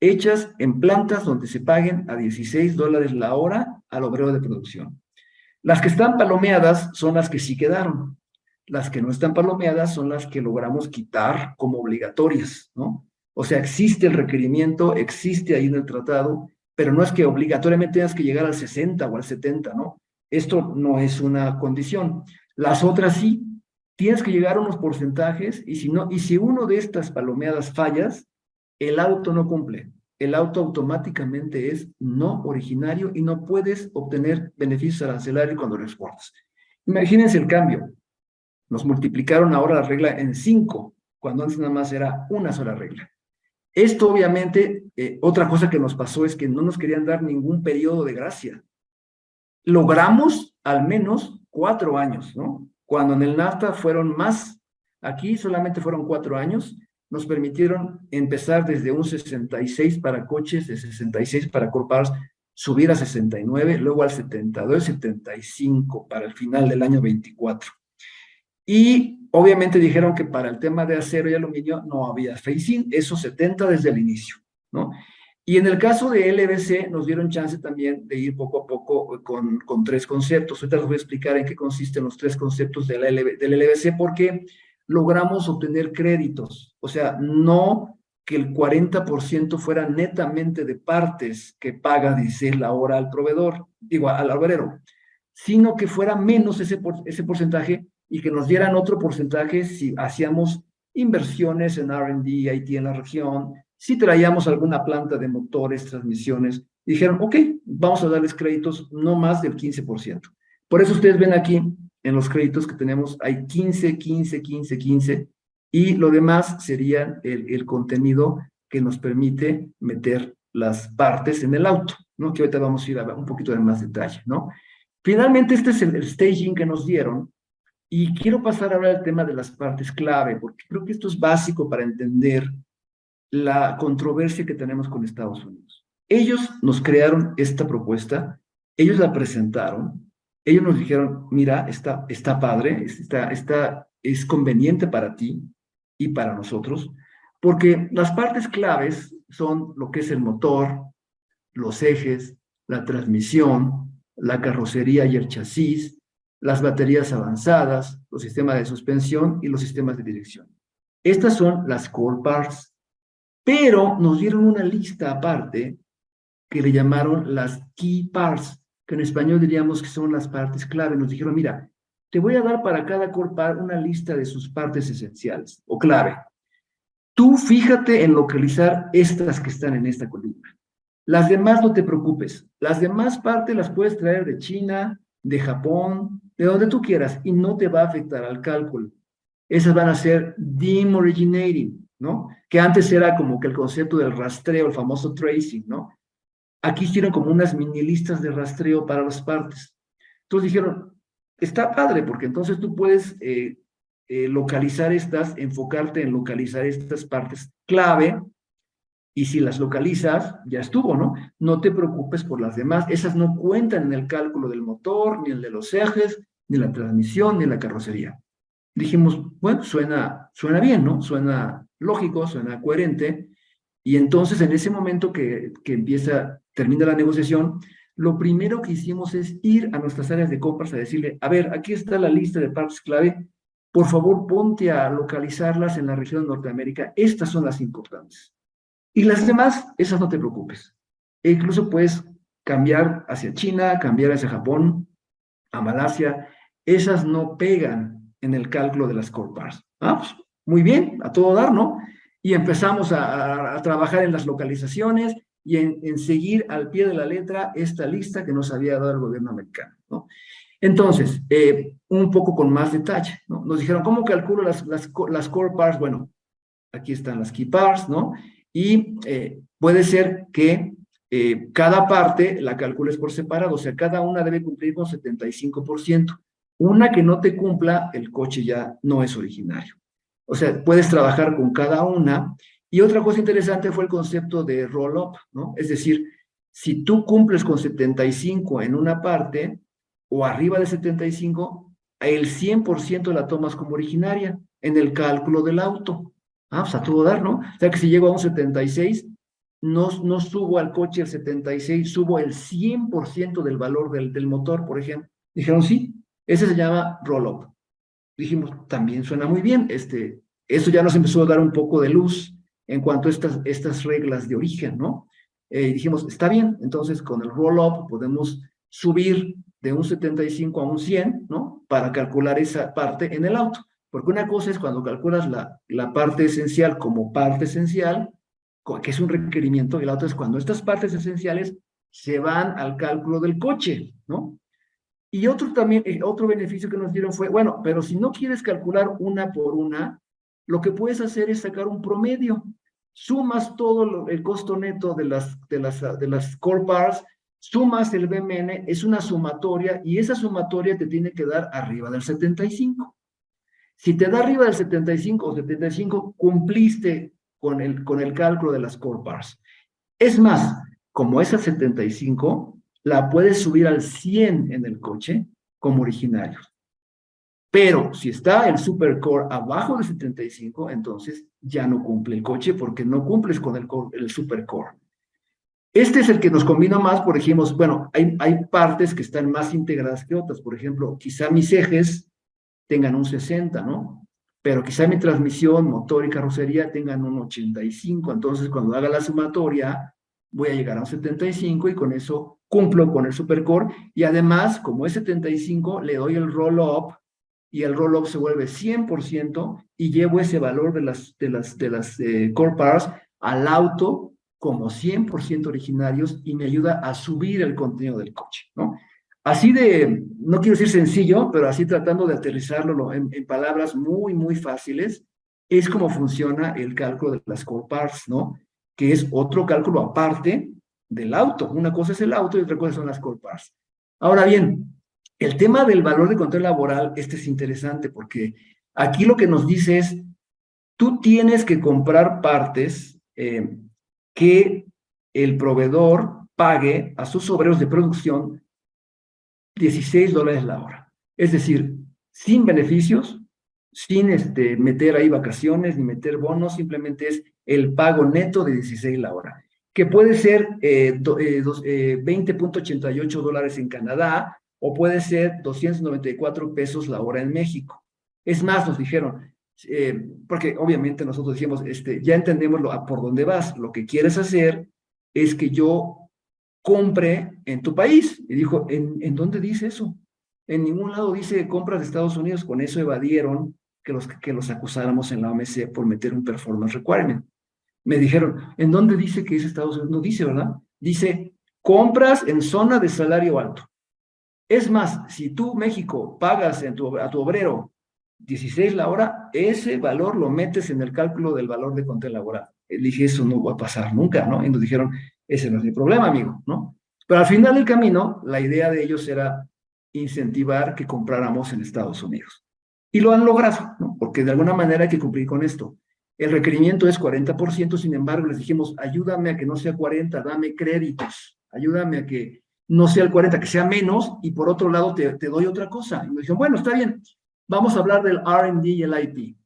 hechas en plantas donde se paguen a $16 la hora al obrero de producción. Las que están palomeadas son las que sí quedaron. Las que no están palomeadas son las que logramos quitar como obligatorias, ¿no? O sea, existe el requerimiento, existe ahí en el tratado, pero no es que obligatoriamente tengas que llegar al 60 o al 70, ¿no? Esto no es una condición. Las otras sí, tienes que llegar a unos porcentajes y si uno de estas palomeadas fallas, el auto no cumple. El auto automáticamente es no originario y no puedes obtener beneficios arancelarios cuando lo exportas. Imagínense el cambio. Nos multiplicaron ahora la regla en 5, cuando antes nada más era una sola regla. Esto obviamente, otra cosa que nos pasó es que no nos querían dar ningún periodo de gracia. Logramos al menos 4 años, ¿no? Cuando en el NAFTA fueron más, aquí solamente fueron 4 años, nos permitieron empezar desde un 66 para coches, de 66 para core parts, subir a 69, luego al 72, 75 para el final del año 24. Y obviamente dijeron que para el tema de acero y aluminio no había phase-in, eso 70 desde el inicio, ¿no? Y en el caso de LVC nos dieron chance también de ir poco a poco con 3 conceptos. Ahorita les voy a explicar en qué consisten los 3 conceptos del LVC porque logramos obtener créditos. O sea, no que el 40% fuera netamente de partes que paga, dice, la hora al proveedor, digo, al albarero, sino que fuera menos ese porcentaje y que nos dieran otro porcentaje si hacíamos inversiones en R&D, IT en la región, si traíamos alguna planta de motores, transmisiones, dijeron, ok, vamos a darles créditos no más del 15%. Por eso ustedes ven aquí en los créditos que tenemos, hay 15, 15, 15, 15, y lo demás sería el contenido que nos permite meter las partes en el auto, ¿no? Que ahorita vamos a ir a un poquito de más detalle, ¿no? Finalmente, este es el staging que nos dieron, y quiero pasar ahora al tema de las partes clave, porque creo que esto es básico para entender la controversia que tenemos con Estados Unidos. Ellos nos crearon esta propuesta, ellos la presentaron, ellos nos dijeron, mira, está padre, es conveniente para ti y para nosotros, porque las partes claves son lo que es el motor, los ejes, la transmisión, la carrocería y el chasis, las baterías avanzadas, los sistemas de suspensión y los sistemas de dirección. Estas son las core parts, pero nos dieron una lista aparte que le llamaron las key parts, que en español diríamos que son las partes clave. Nos dijeron, mira, te voy a dar para cada core part una lista de sus partes esenciales o clave. Tú fíjate en localizar estas que están en esta columna. Las demás no te preocupes. Las demás partes las puedes traer de China, de Japón, de donde tú quieras, y no te va a afectar al cálculo. Esas van a ser dim originating, ¿no? Que antes era como que el concepto del rastreo, el famoso tracing, ¿no? Aquí hicieron como unas mini listas de rastreo para las partes. Entonces dijeron, está padre, porque entonces tú puedes localizar enfocarte en localizar estas partes clave, y si las localizas, ya estuvo, ¿no? No te preocupes por las demás, esas no cuentan en el cálculo del motor, ni el de los ejes, ni la transmisión, ni la carrocería. Dijimos, bueno, suena bien, ¿no? Suena lógico, suena coherente, y entonces en ese momento que termina la negociación, lo primero que hicimos es ir a nuestras áreas de compras a decirle, a ver, aquí está la lista de partes clave, por favor ponte a localizarlas en la región de Norteamérica, estas son las importantes. Y las demás, esas no te preocupes. E incluso puedes cambiar hacia China, cambiar hacia Japón, a Malasia, esas no pegan en el cálculo de las core parts. Ah, pues, muy bien, a todo dar, ¿no? Y empezamos a trabajar en las localizaciones y en seguir al pie de la letra esta lista que nos había dado el gobierno americano, ¿no? Entonces, un poco con más detalle, ¿no? Nos dijeron, ¿cómo calculo las core parts? Bueno, aquí están las key parts, ¿no? Y puede ser que cada parte la calcules por separado, o sea, cada una debe cumplir con 75%. Una que no te cumpla, el coche ya no es originario. O sea, puedes trabajar con cada una. Y otra cosa interesante fue el concepto de roll-up, ¿no? Es decir, si tú cumples con 75 en una parte, o arriba de 75, el 100% la tomas como originaria en el cálculo del auto. Ah, pues a todo dar, ¿no? O sea que si llego a un 76, no subo al coche el 76, subo el 100% del valor del motor, por ejemplo. Dijeron, sí, ese se llama roll-up. Dijimos, también suena muy bien. Eso ya nos empezó a dar un poco de luz en cuanto a estas reglas de origen, ¿no? Dijimos, está bien, entonces con el roll-up podemos subir de un 75 a un 100, ¿no? Para calcular esa parte en el auto. Porque una cosa es cuando calculas la parte esencial como parte esencial, que es un requerimiento, y la otra es cuando estas partes esenciales se van al cálculo del coche, ¿no? Y otro también, otro beneficio que nos dieron fue, bueno, pero si no quieres calcular una por una, lo que puedes hacer es sacar un promedio. Sumas todo el costo neto de las core parts, sumas el BMN, es una sumatoria, y esa sumatoria te tiene que dar arriba del 75. Si te da arriba del 75 o 75, cumpliste con el cálculo de las core parts. Es más, como es a 75, la puedes subir al 100 en el coche como originario. Pero si está el supercore abajo de 75, entonces ya no cumple el coche porque no cumples con el supercore. Este es el que nos combina más, por ejemplo, bueno, hay partes que están más integradas que otras. Por ejemplo, quizá mis ejes tengan un 60, ¿no? Pero quizá mi transmisión, motor y carrocería tengan un 85. Entonces, cuando haga la sumatoria, voy a llegar a un 75 y con eso cumplo con el supercore. Y además, como es 75, le doy el roll-up y el roll-up se vuelve 100% y llevo ese valor de las core parts al auto como 100% originarios y me ayuda a subir el contenido del coche, ¿no? Así de, no quiero decir sencillo, pero así tratando de aterrizarlo en palabras muy, muy fáciles, es como funciona el cálculo de las core parts, ¿no? Que es otro cálculo aparte del auto. Una cosa es el auto y otra cosa son las core parts. Ahora bien, el tema del valor de control laboral, este es interesante porque aquí lo que nos dice es, tú tienes que comprar partes que el proveedor pague a sus obreros de producción $16 la hora. Es decir, sin beneficios, sin meter ahí vacaciones ni meter bonos, simplemente es el pago neto de 16 la hora, que puede ser $20.88 en Canadá o puede ser 294 pesos la hora en México. Es más, nos dijeron, porque obviamente nosotros decíamos, ya entendemos por dónde vas, lo que quieres hacer es que yo compre en tu país. Y dijo, ¿en dónde dice eso? En ningún lado dice compras de Estados Unidos. Con eso evadieron que los acusáramos en la OMC por meter un performance requirement. Me dijeron, ¿en dónde dice que es Estados Unidos? No dice, ¿verdad? Dice, compras en zona de salario alto. Es más, si tú, México, pagas a tu obrero 16 la hora, ese valor lo metes en el cálculo del valor de control laboral. Le dije, eso no va a pasar nunca, ¿no? Y nos dijeron, ese no es mi problema, amigo, ¿no? Pero al final del camino, la idea de ellos era incentivar que compráramos en Estados Unidos. Y lo han logrado, ¿no? Porque de alguna manera hay que cumplir con esto. El requerimiento es 40%, sin embargo, les dijimos, ayúdame a que no sea 40, dame créditos, ayúdame a que no sea el 40, que sea menos, y por otro lado te doy otra cosa. Y me dijeron, bueno, está bien, vamos a hablar del R&D y el IT.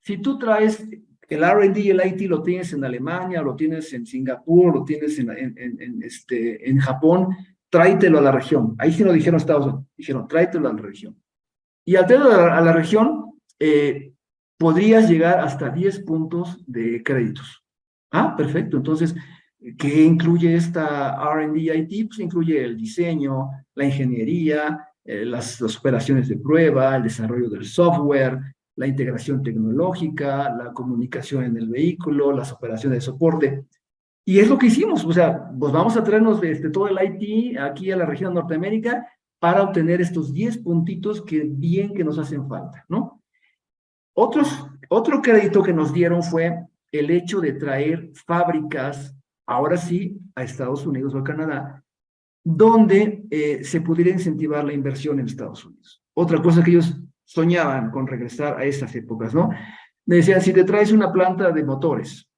Si tú traes el R&D y el IT, lo tienes en Alemania, lo tienes en Singapur, lo tienes en Japón, tráetelo a la región. Ahí sí no dijeron Estados Unidos, dijeron tráetelo a la región. Y al traerlo a la región, podrías llegar hasta 10 puntos de créditos. Ah, perfecto. Entonces, ¿qué incluye esta R&D IT? Pues incluye el diseño, la ingeniería, las operaciones de prueba, el desarrollo del software, la integración tecnológica, la comunicación en el vehículo, las operaciones de soporte. Y es lo que hicimos, o sea, pues vamos a traernos todo el IT aquí a la región de Norteamérica para obtener estos 10 puntitos que bien que nos hacen falta, ¿no? Otro crédito que nos dieron fue el hecho de traer fábricas, ahora sí, a Estados Unidos o a Canadá, donde se pudiera incentivar la inversión en Estados Unidos. Otra cosa que ellos soñaban con regresar a esas épocas, ¿no? Me decían, si te traes una planta de motores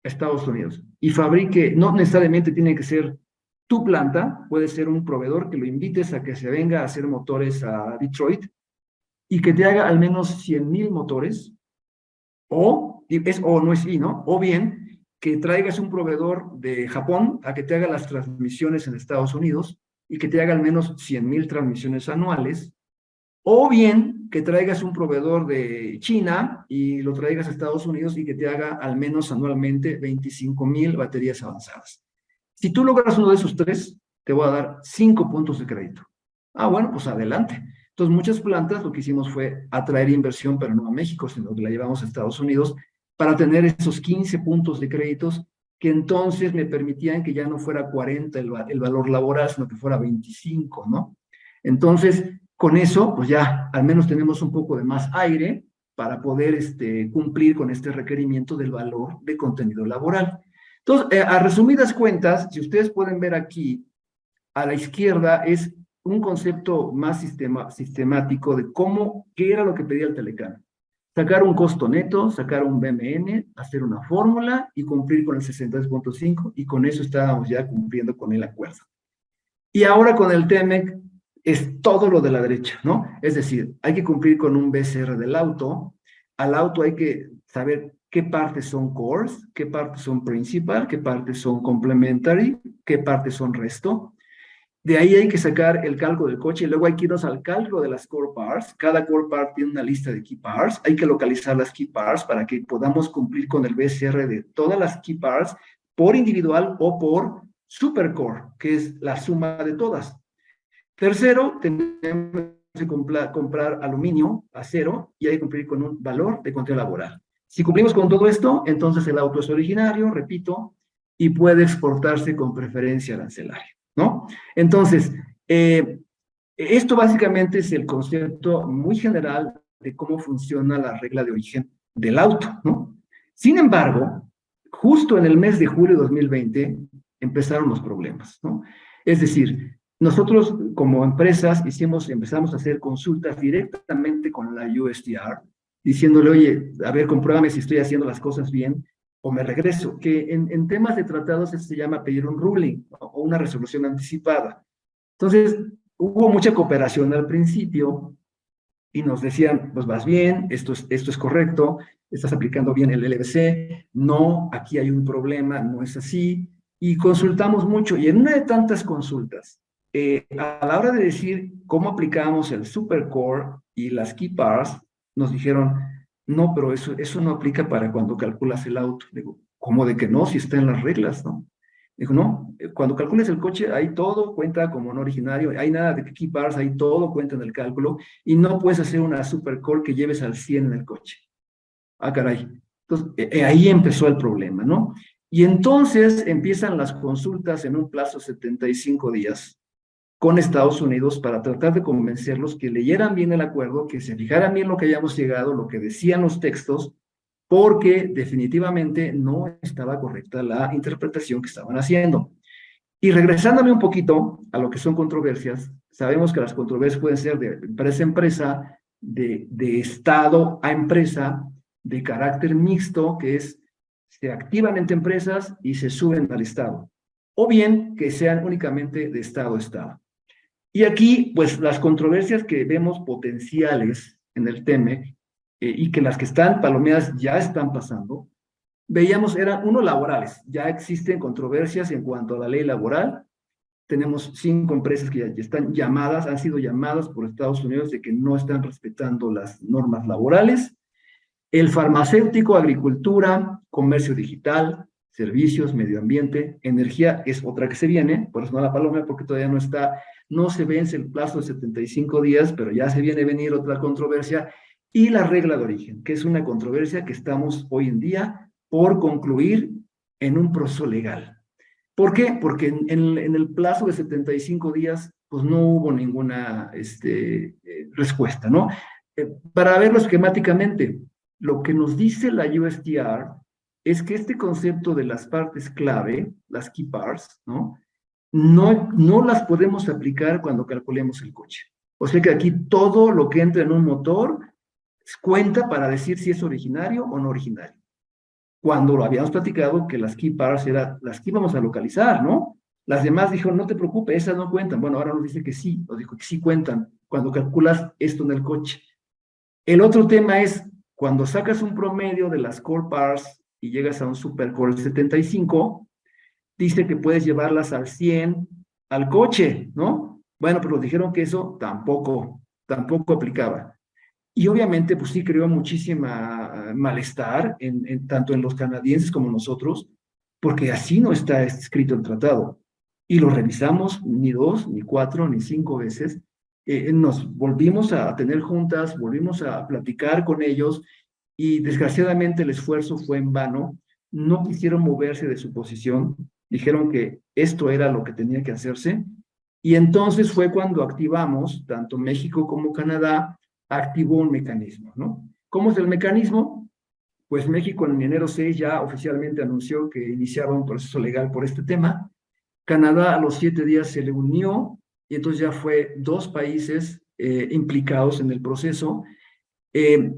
a Estados Unidos y fabrique, no necesariamente tiene que ser tu planta, puede ser un proveedor que lo invites a que se venga a hacer motores a Detroit y que te haga al menos 100,000 motores, o no es y, ¿no? O bien que traigas un proveedor de Japón a que te haga las transmisiones en Estados Unidos y que te haga al menos 100,000 transmisiones anuales, o bien que traigas un proveedor de China y lo traigas a Estados Unidos y que te haga al menos anualmente 25,000 baterías avanzadas. Si tú logras uno de esos tres, te voy a dar 5 puntos de crédito. Ah, bueno, pues adelante. Entonces, muchas plantas lo que hicimos fue atraer inversión, pero no a México, sino que la llevamos a Estados Unidos para tener esos 15 puntos de créditos que entonces me permitían que ya no fuera 40 el valor laboral, sino que fuera 25, ¿no? Entonces, con eso, pues ya al menos tenemos un poco de más aire para poder cumplir con este requerimiento del valor de contenido laboral. Entonces, a resumidas cuentas, si ustedes pueden ver aquí, a la izquierda es un concepto más sistemático de qué era lo que pedía el Telecán. Sacar un costo neto, sacar un BMN, hacer una fórmula y cumplir con el 63.5, y con eso estábamos ya cumpliendo con el acuerdo. Y ahora con el TEMEC es todo lo de la derecha, ¿no? Es decir, hay que cumplir con un BCR del auto, al auto hay que saber qué partes son cores, qué partes son principal, qué partes son complementary, qué partes son resto. De ahí hay que sacar el cálculo del coche y luego hay que irnos al cálculo de las core parts. Cada core part tiene una lista de key parts. Hay que localizar las key parts para que podamos cumplir con el BCR de todas las key parts por individual o por supercore, que es la suma de todas. Tercero, tenemos que comprar aluminio, acero, y hay que cumplir con un valor de contenido laboral. Si cumplimos con todo esto, entonces el auto es originario, repito, y puede exportarse con preferencia arancelaria, ¿no? Entonces, esto básicamente es el concepto muy general de cómo funciona la regla de origen del auto, ¿no? Sin embargo, justo en el mes de julio de 2020 empezaron los problemas, ¿no? Es decir, nosotros como empresas empezamos a hacer consultas directamente con la USTR, diciéndole, oye, a ver, compruébame si estoy haciendo las cosas bien, o me regreso, que en temas de tratados se llama pedir un ruling, ¿no? O una resolución anticipada. Entonces, hubo mucha cooperación al principio y nos decían, pues vas bien, esto es correcto, estás aplicando bien el LBC, no, aquí hay un problema, no es así, y consultamos mucho, y en una de tantas consultas, a la hora de decir cómo aplicamos el supercore y las key parts, nos dijeron, no, pero eso no aplica para cuando calculas el auto. Digo, ¿cómo de que no? Si está en las reglas, ¿no? Dijo, no, cuando calcules el coche, ahí todo cuenta como no originario, hay nada de key parts, ahí todo cuenta en el cálculo, y no puedes hacer una supercore que lleves al 100 en el coche. Ah, caray. Entonces, ahí empezó el problema, ¿no? Y entonces empiezan las consultas en un plazo de 75 días con Estados Unidos para tratar de convencerlos que leyeran bien el acuerdo, que se fijaran bien lo que hayamos llegado, lo que decían los textos, porque definitivamente no estaba correcta la interpretación que estaban haciendo. Y regresándome un poquito a lo que son controversias, sabemos que las controversias pueden ser de empresa a empresa, de Estado a empresa, de carácter mixto, que es se activan entre empresas y se suben al Estado, o bien que sean únicamente de Estado a Estado. Y aquí, pues las controversias que vemos potenciales en el TEMEC y que las que están palomeadas ya están pasando, veíamos eran uno laborales. Ya existen controversias en cuanto a la ley laboral. Tenemos 5 empresas que ya están llamadas, han sido llamadas por Estados Unidos de que no están respetando las normas laborales. El farmacéutico, agricultura, comercio digital, servicios, medio ambiente, energía es otra que se viene, por eso no la paloma, porque todavía no está, no se vence el plazo de 75 días, pero ya se viene a venir otra controversia, y la regla de origen, que es una controversia que estamos hoy en día por concluir en un proceso legal. ¿Por qué? Porque en el plazo de 75 días, pues no hubo ninguna respuesta, ¿no? Para verlo esquemáticamente, lo que nos dice la USTR es que este concepto de las partes clave, las key parts, ¿no? No las podemos aplicar cuando calculemos el coche. O sea que aquí todo lo que entra en un motor cuenta para decir si es originario o no originario. Cuando lo habíamos platicado que las key parts eran las que íbamos a localizar, ¿no? Las demás dijeron, no te preocupes, esas no cuentan. Bueno, ahora nos dice que sí, nos dijo que sí cuentan cuando calculas esto en el coche. El otro tema es, cuando sacas un promedio de las core parts y llegas a un supercore 75, dice que puedes llevarlas al 100 al coche, ¿no? Bueno, pero nos dijeron que eso tampoco aplicaba. Y obviamente, pues sí creó muchísima malestar, tanto en los canadienses como nosotros, porque así no está escrito el tratado. Y lo revisamos ni 2, ni 4, ni 5 veces. Nos volvimos a tener juntas, volvimos a platicar con ellos, y desgraciadamente el esfuerzo fue en vano, no quisieron moverse de su posición, dijeron que esto era lo que tenía que hacerse, y entonces fue cuando activamos, tanto México como Canadá, activó un mecanismo, ¿no? ¿Cómo es el mecanismo? Pues México en enero 6 ya oficialmente anunció que iniciaba un proceso legal por este tema. Canadá a los 7 días se le unió y entonces ya fue 2 países implicados en el proceso. En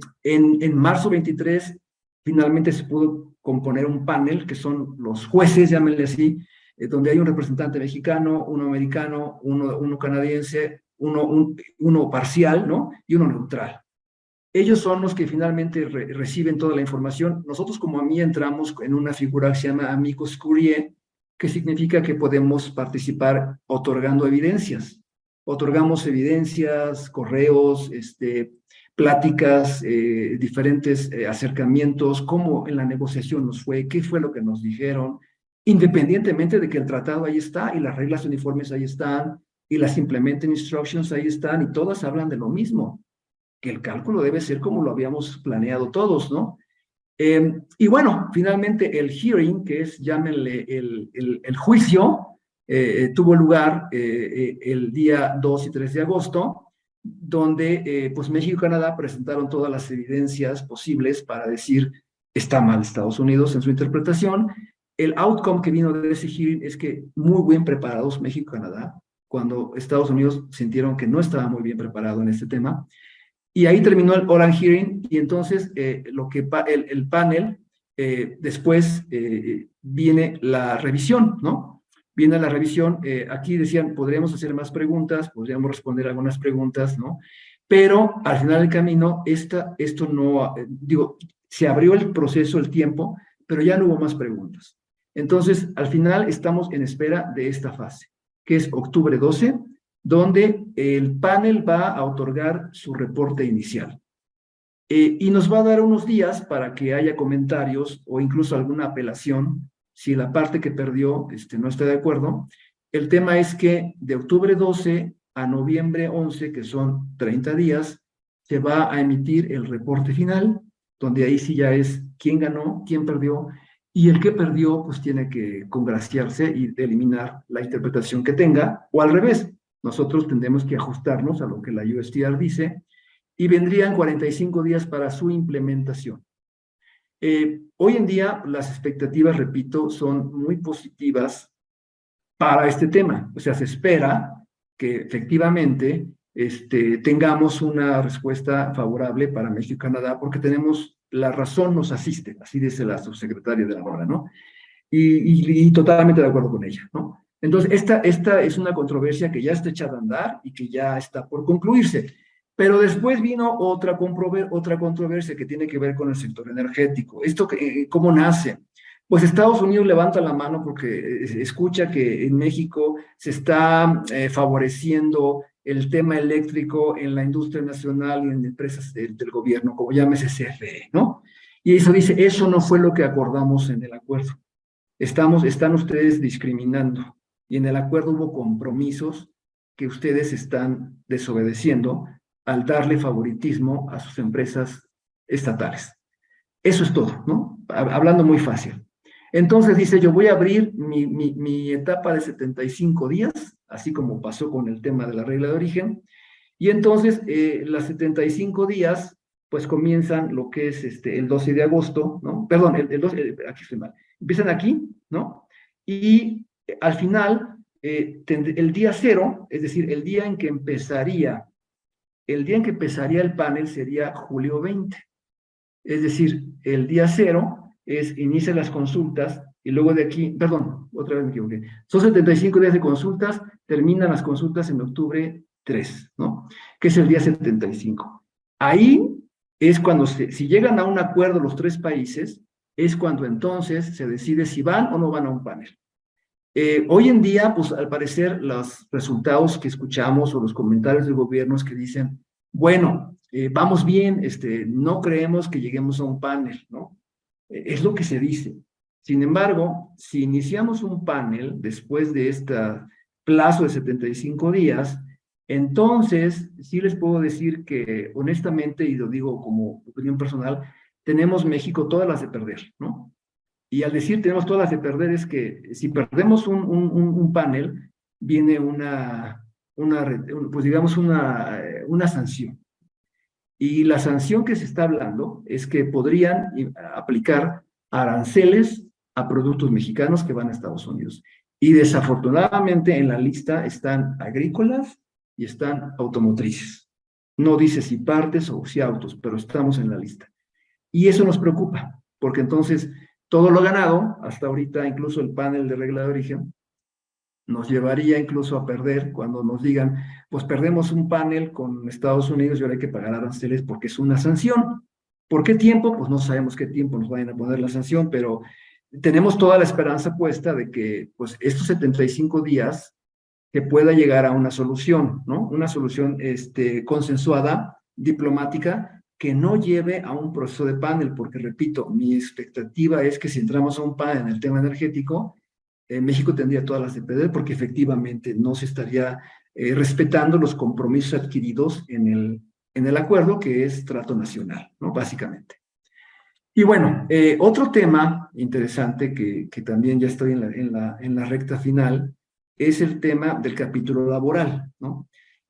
marzo 23 finalmente se pudo componer un panel, que son los jueces, llámenle así, donde hay un representante mexicano, uno americano, uno canadiense, uno parcial, ¿no? Y uno neutral. Ellos son los que finalmente reciben toda la información. Nosotros como a mí entramos en una figura que se llama amicus curiae, que significa que podemos participar otorgando evidencias. Otorgamos evidencias, correos, pláticas, diferentes acercamientos, cómo en la negociación nos fue, qué fue lo que nos dijeron, independientemente de que el tratado ahí está y las reglas uniformes ahí están y las implementing instructions ahí están y todas hablan de lo mismo, que el cálculo debe ser como lo habíamos planeado todos, ¿no? Y bueno, finalmente el hearing, que es, llámenle el juicio, tuvo lugar el día 2 y 3 de agosto, donde pues México y Canadá presentaron todas las evidencias posibles para decir está mal Estados Unidos en su interpretación. El outcome que vino de ese hearing es que muy bien preparados México y Canadá, cuando Estados Unidos sintieron que no estaba muy bien preparado en este tema, y ahí terminó el oral hearing y entonces el panel, después viene la revisión, ¿no? Viene la revisión, aquí decían, podríamos hacer más preguntas, podríamos responder algunas preguntas, ¿no? Pero al final del camino, esto no, digo, se abrió el proceso, el tiempo, pero ya no hubo más preguntas. Entonces, al final estamos en espera de esta fase, que es octubre 12, donde el panel va a otorgar su reporte inicial. Y nos va a dar unos días para que haya comentarios o incluso alguna apelación si la parte que perdió no está de acuerdo. El tema es que de octubre 12 a noviembre 11, que son 30 días, se va a emitir el reporte final, donde ahí sí ya es quién ganó, quién perdió, y el que perdió pues tiene que congraciarse y eliminar la interpretación que tenga, o al revés, nosotros tendremos que ajustarnos a lo que la USTR dice, y vendrían 45 días para su implementación. Hoy en día las expectativas, repito, son muy positivas para este tema. O sea, se espera que efectivamente tengamos una respuesta favorable para México y Canadá, porque tenemos, la razón nos asiste, así dice la subsecretaria de la hora, ¿no? Y totalmente de acuerdo con ella, ¿no? Entonces, esta es una controversia que ya está echada a andar y que ya está por concluirse. Pero después vino otra controversia que tiene que ver con el sector energético. ¿Esto cómo nace? Pues Estados Unidos levanta la mano porque escucha que en México se está favoreciendo el tema eléctrico en la industria nacional y en empresas del gobierno, como llámese CFE, ¿no? Y eso dice, eso no fue lo que acordamos en el acuerdo. Están ustedes discriminando y en el acuerdo hubo compromisos que ustedes están desobedeciendo al darle favoritismo a sus empresas estatales. Eso es todo, ¿no? Hablando muy fácil. Entonces dice, yo voy a abrir mi etapa de 75 días, así como pasó con el tema de la regla de origen, y entonces las 75 días, pues comienzan lo que es el 12 de agosto, ¿no? Perdón, el 12, aquí estoy mal. Empiezan aquí, ¿no? Y al final, el día cero, es decir, el día en que empezaría el panel sería julio 20. Es decir, el día cero es inicia las consultas y luego de aquí, perdón, otra vez me equivoqué, son 75 días de consultas, terminan las consultas en octubre 3, ¿no? Que es el día 75. Ahí es cuando, si llegan a un acuerdo los 3 países, es cuando entonces se decide si van o no van a un panel. Hoy en día, pues al parecer, los resultados que escuchamos o los comentarios del gobierno es que dicen, bueno, vamos bien, no creemos que lleguemos a un panel, ¿no? Es lo que se dice. Sin embargo, si iniciamos un panel después de este plazo de 75 días, entonces sí les puedo decir que honestamente, y lo digo como opinión personal, tenemos México todas las de perder, ¿no? Y al decir tenemos todas las de perder es que si perdemos un panel, viene pues digamos una sanción. Y la sanción que se está hablando es que podrían aplicar aranceles a productos mexicanos que van a Estados Unidos. Y desafortunadamente en la lista están agrícolas y están automotrices. No dice si partes o si autos, pero estamos en la lista. Y eso nos preocupa, porque entonces todo lo ganado, hasta ahorita incluso el panel de regla de origen, nos llevaría incluso a perder cuando nos digan, pues perdemos un panel con Estados Unidos y ahora hay que pagar aranceles porque es una sanción. ¿Por qué tiempo? Pues no sabemos qué tiempo nos vayan a poner la sanción, pero tenemos toda la esperanza puesta de que pues estos 75 días que pueda llegar a una solución, ¿no? Una solución consensuada, diplomática, que no lleve a un proceso de panel, porque repito, mi expectativa es que si entramos a un panel en el tema energético, México tendría todas las de perder porque efectivamente no se estaría respetando los compromisos adquiridos en el acuerdo que es trato nacional, ¿no? Básicamente. Y bueno, otro tema interesante que también ya estoy en la recta final es el tema del capítulo laboral, ¿no?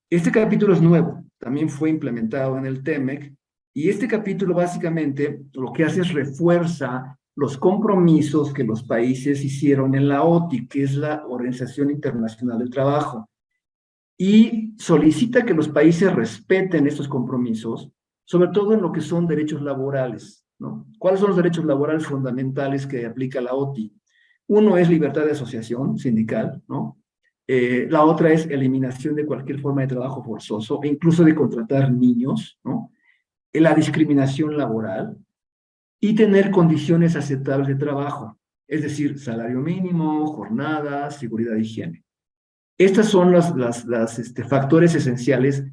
Este capítulo es nuevo, también fue implementado en el TEMEC, y este capítulo básicamente lo que hace es refuerza los compromisos que los países hicieron en la OTI, que es la Organización Internacional del Trabajo, y solicita que los países respeten estos compromisos, sobre todo en lo que son derechos laborales, ¿no? ¿Cuáles son los derechos laborales fundamentales que aplica la OTI? Uno es libertad de asociación sindical, ¿no? La otra es eliminación de cualquier forma de trabajo forzoso, e incluso de contratar niños, ¿no? La discriminación laboral y tener condiciones aceptables de trabajo, es decir, salario mínimo, jornada, seguridad e higiene. Estas son los factores esenciales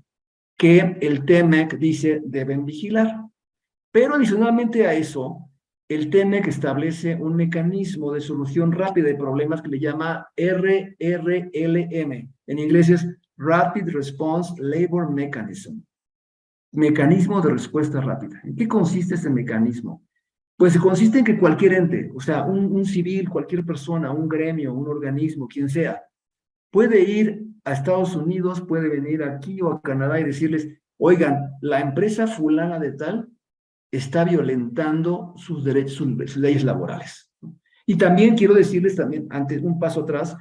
que el TEMEC dice deben vigilar. Pero adicionalmente a eso, el TEMEC establece un mecanismo de solución rápida de problemas que le llama RRLM. En inglés es Rapid Response Labor Mechanism. Mecanismo de respuesta rápida. ¿En qué consiste este mecanismo? Pues consiste en que cualquier ente, o sea, un civil, cualquier persona, un gremio, un organismo, quien sea, puede ir a Estados Unidos, puede venir aquí o a Canadá y decirles, oigan, la empresa fulana de tal está violentando sus derechos, sus leyes laborales. Y también quiero decirles también, antes un paso atrás,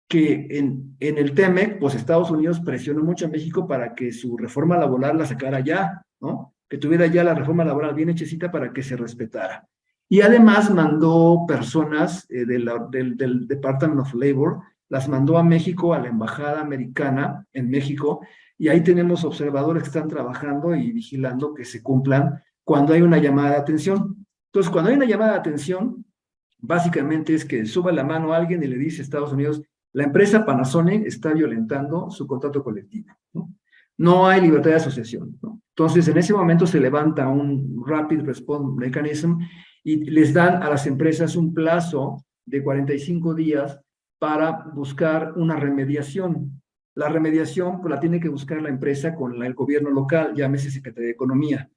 que en el TEMEC, pues Estados Unidos presionó mucho a México para que su reforma laboral la sacara ya, ¿no? Que tuviera ya la reforma laboral bien hechecita para que se respetara. Y además mandó personas del Department of Labor, las mandó a México, a la Embajada Americana en México, y ahí tenemos observadores que están trabajando y vigilando que se cumplan cuando hay una llamada de atención. Entonces, cuando hay una llamada de atención, básicamente es que suba la mano a alguien y le dice a Estados Unidos, la empresa Panasonic está violentando su contrato colectivo, ¿no? No hay libertad de asociación, ¿no? Entonces, en ese momento se levanta un Rapid Response Mechanism y les dan a las empresas un plazo de 45 días para buscar una remediación. La remediación pues, la tiene que buscar la empresa con el gobierno local, llámese Secretaría de Economía.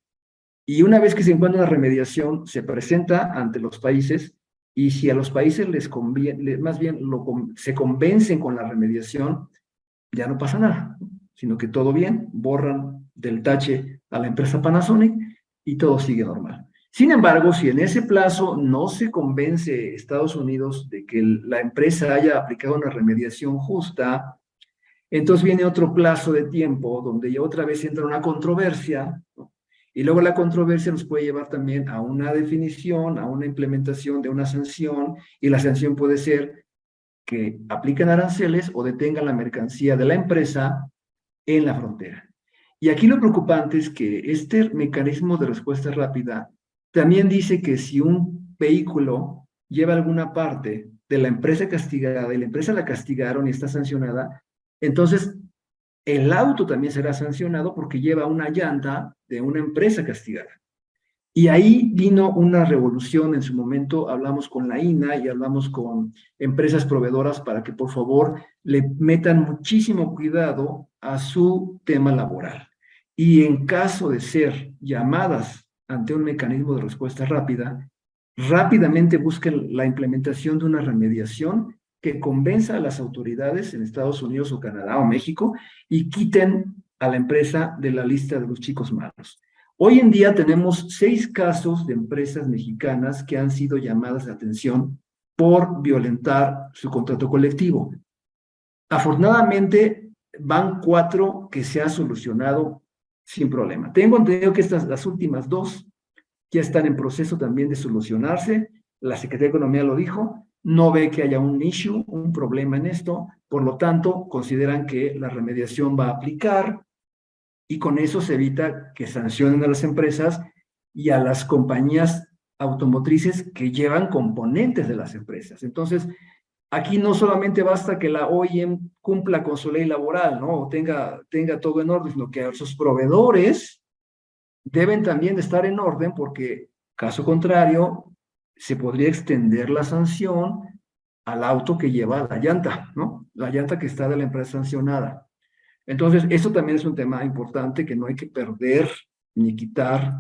Y una vez que se encuentra una remediación, se presenta ante los países y si a los países les conviene, más bien se convencen con la remediación, ya no pasa nada, sino que todo bien, borran del tache a la empresa Panasonic y todo sigue normal. Sin embargo, si en ese plazo no se convence Estados Unidos de que la empresa haya aplicado una remediación justa, entonces viene otro plazo de tiempo donde ya otra vez entra una controversia, ¿no? Y luego la controversia nos puede llevar también a una definición, a una implementación de una sanción, y la sanción puede ser que apliquen aranceles o detengan la mercancía de la empresa en la frontera. Y aquí lo preocupante es que este mecanismo de respuesta rápida también dice que si un vehículo lleva alguna parte de la empresa castigada y la empresa la castigaron y está sancionada, entonces el auto también será sancionado porque lleva una llanta de una empresa castigada. Y ahí vino una revolución en su momento, hablamos con la INA y hablamos con empresas proveedoras para que por favor le metan muchísimo cuidado a su tema laboral. Y en caso de ser llamadas ante un mecanismo de respuesta rápida, rápidamente busquen la implementación de una remediación que convenza a las autoridades en Estados Unidos o Canadá o México y quiten a la empresa de la lista de los chicos malos. Hoy en día tenemos 6 casos de empresas mexicanas que han sido llamadas de atención por violentar su contrato colectivo. Afortunadamente, van 4 que se ha solucionado sin problema. Tengo entendido que las últimas 2 ya están en proceso también de solucionarse. La Secretaría de Economía lo dijo, no ve que haya un issue, un problema en esto, por lo tanto, consideran que la remediación va a aplicar y con eso se evita que sancionen a las empresas y a las compañías automotrices que llevan componentes de las empresas. Entonces, aquí no solamente basta que la OEM cumpla con su ley laboral, ¿no? O tenga todo en orden, sino que sus proveedores deben también estar en orden porque, caso contrario, se podría extender la sanción al auto que lleva la llanta, ¿no? La llanta que está de la empresa sancionada. Entonces, eso también es un tema importante que no hay que perder ni quitar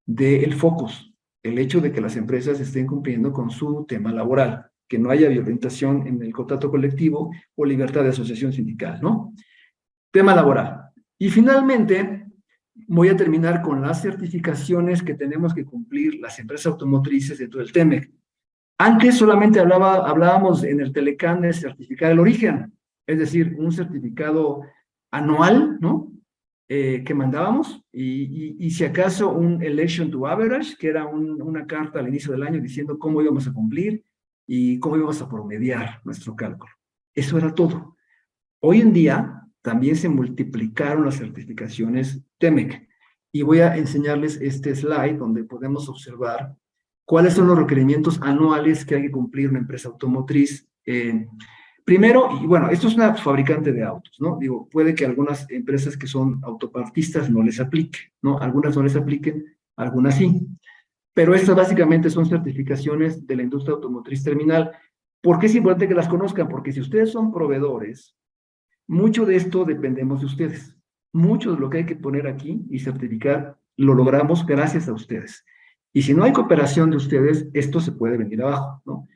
del focus. El hecho de que las empresas estén cumpliendo con su tema laboral, que no haya violentación en el contrato colectivo o libertad de asociación sindical, ¿no? Tema laboral. Y finalmente, voy a terminar con las certificaciones que tenemos que cumplir las empresas automotrices dentro del TEMEC. Antes solamente hablábamos en el Telecán de certificar el origen, es decir, un certificado anual, ¿no? Que mandábamos, y si acaso un election to average, que era una carta al inicio del año diciendo cómo íbamos a cumplir y cómo íbamos a promediar nuestro cálculo. Eso era todo. Hoy en día también se multiplicaron las certificaciones TEMEC, y voy a enseñarles este slide donde podemos observar cuáles son los requerimientos anuales que hay que cumplir una empresa automotriz. Primero, y bueno, esto es una fabricante de autos, ¿no? Digo, puede que algunas empresas que son autopartistas no les aplique, ¿no? Algunas no les apliquen, algunas sí. Pero estas básicamente son certificaciones de la industria automotriz terminal. ¿Por qué es importante que las conozcan? Porque si ustedes son proveedores, mucho de esto dependemos de ustedes. Mucho de lo que hay que poner aquí y certificar lo logramos gracias a ustedes. Y si no hay cooperación de ustedes, esto se puede venir abajo, ¿no?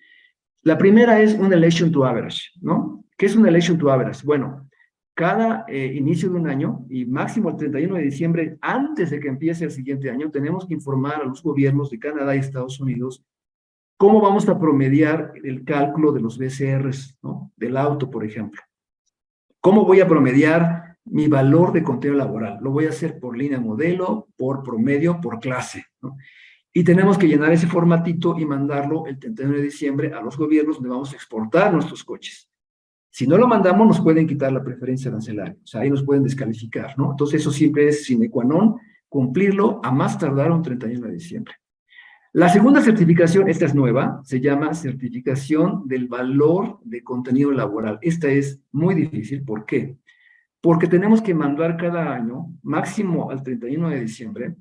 La primera es un election to average, ¿no? ¿Qué es un election to average? Bueno, cada inicio de un año y máximo el 31 de diciembre, antes de que empiece el siguiente año, tenemos que informar a los gobiernos de Canadá y Estados Unidos cómo vamos a promediar el cálculo de los BCRs, ¿no? Del auto, por ejemplo. ¿Cómo voy a promediar mi valor de contenido laboral? Lo voy a hacer por línea modelo, por promedio, por clase, ¿no? Y tenemos que llenar ese formatito y mandarlo el 31 de diciembre a los gobiernos donde vamos a exportar nuestros coches. Si no lo mandamos, nos pueden quitar la preferencia arancelaria. O sea, ahí nos pueden descalificar, ¿no? Entonces, eso siempre es sine qua non, cumplirlo a más tardar un 31 de diciembre. La segunda certificación, esta es nueva, se llama certificación del valor de contenido laboral. Esta es muy difícil, ¿por qué? Porque tenemos que mandar cada año, máximo al 31 de diciembre,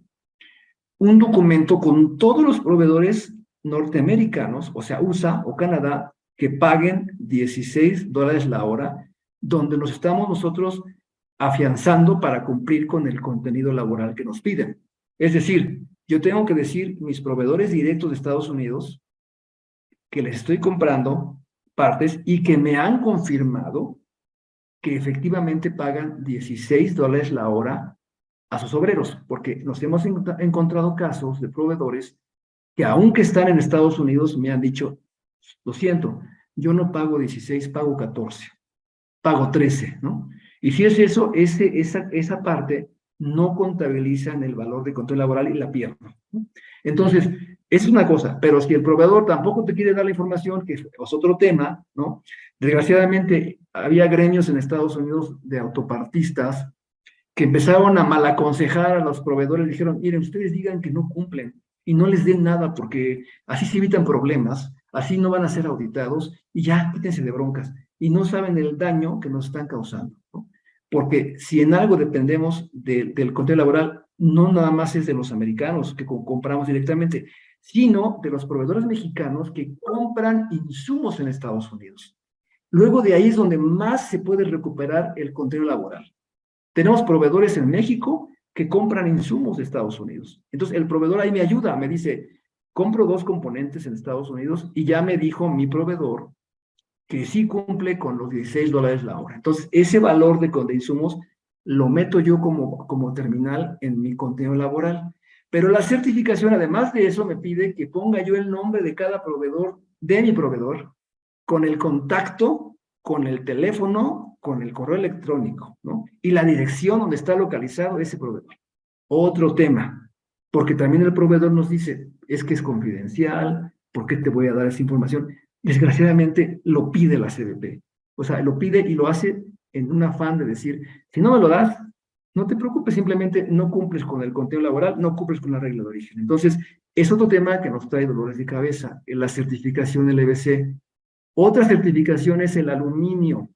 un documento con todos los proveedores norteamericanos, o sea, USA o Canadá, que paguen $16 la hora, donde nos estamos nosotros afianzando para cumplir con el contenido laboral que nos piden. Es decir, yo tengo que decir mis proveedores directos de Estados Unidos que les estoy comprando partes y que me han confirmado que efectivamente pagan $16 la hora a sus obreros, porque nos hemos encontrado casos de proveedores que aunque están en Estados Unidos me han dicho, lo siento, yo no pago 16, pago 14, pago 13, ¿no? Y si es eso, esa parte no contabiliza en el valor de control laboral y la pierdo, ¿no? Entonces, es una cosa, pero si el proveedor tampoco te quiere dar la información, que es otro tema, ¿no? Desgraciadamente, había gremios en Estados Unidos de autopartistas que empezaron a malaconsejar a los proveedores, dijeron, miren, ustedes digan que no cumplen y no les den nada porque así se evitan problemas, así no van a ser auditados y ya, quítense de broncas. Y no saben el daño que nos están causando, ¿no? Porque si en algo dependemos del contenido laboral, no nada más es de los americanos que compramos directamente, sino de los proveedores mexicanos que compran insumos en Estados Unidos. Luego de ahí es donde más se puede recuperar el contenido laboral. Tenemos proveedores en México que compran insumos de Estados Unidos. Entonces, el proveedor ahí me ayuda, me dice, compro 2 componentes en Estados Unidos y ya me dijo mi proveedor que sí cumple con los $16 la hora. Entonces, ese valor de insumos lo meto yo como terminal en mi contenido laboral. Pero la certificación, además de eso, me pide que ponga yo el nombre de cada proveedor, de mi proveedor, con el contacto, con el teléfono, con el correo electrónico, ¿no? Y la dirección donde está localizado ese proveedor. Otro tema, porque también el proveedor nos dice, es que es confidencial, ¿por qué te voy a dar esa información? Desgraciadamente lo pide la CBP. O sea, lo pide y lo hace en un afán de decir, si no me lo das, no te preocupes, simplemente no cumples con el contenido laboral, no cumples con la regla de origen. Entonces, es otro tema que nos trae dolores de cabeza, la certificación LBC. Otra certificación es el aluminio.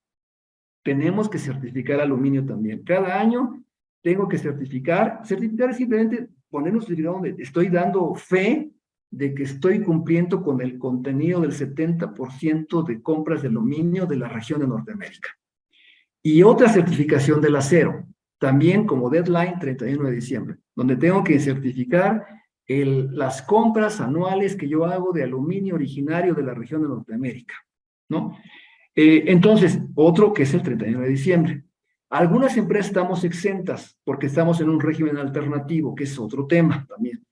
Tenemos que certificar aluminio también. Cada año tengo que certificar. Certificar es simplemente poner un certificado donde estoy dando fe de que estoy cumpliendo con el contenido del 70% de compras de aluminio de la región de Norteamérica. Y otra certificación del acero, también como deadline 31 de diciembre, donde tengo que certificar las compras anuales que yo hago de aluminio originario de la región de Norteamérica, ¿no? Entonces, otro que es el 31 de diciembre. Algunas empresas estamos exentas porque estamos en un régimen alternativo, que es otro tema también.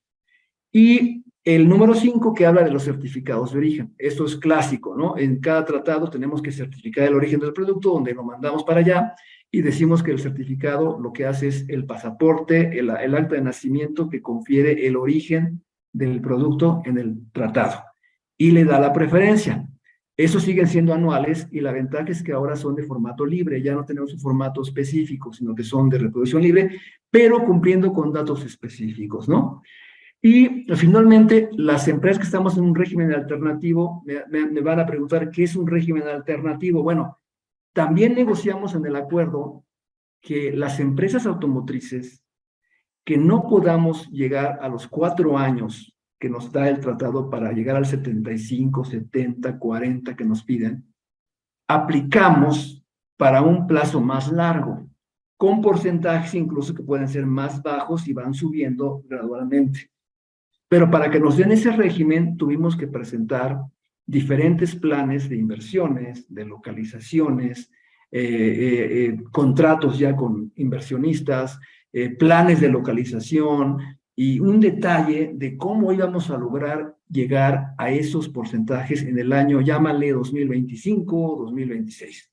Y el número 5 que habla de los certificados de origen. Esto es clásico, ¿no? En cada tratado tenemos que certificar el origen del producto, donde lo mandamos para allá y decimos que el certificado lo que hace es el pasaporte, el acta de nacimiento que confiere el origen del producto en el tratado y le da la preferencia. Esos siguen siendo anuales y la ventaja es que ahora son de formato libre, ya no tenemos un formato específico, sino que son de reproducción libre, pero cumpliendo con datos específicos, ¿no? Y finalmente, las empresas que estamos en un régimen alternativo me van a preguntar, ¿qué es un régimen alternativo? Bueno, también negociamos en el acuerdo que las empresas automotrices que no podamos llegar a los 4 años que nos da el tratado para llegar al 75, 70, 40 que nos piden, aplicamos para un plazo más largo, con porcentajes incluso que pueden ser más bajos y van subiendo gradualmente. Pero para que nos den ese régimen, tuvimos que presentar diferentes planes de inversiones, de localizaciones, contratos ya con inversionistas, planes de localización y un detalle de cómo íbamos a lograr llegar a esos porcentajes en el año, llámale 2025 o 2026.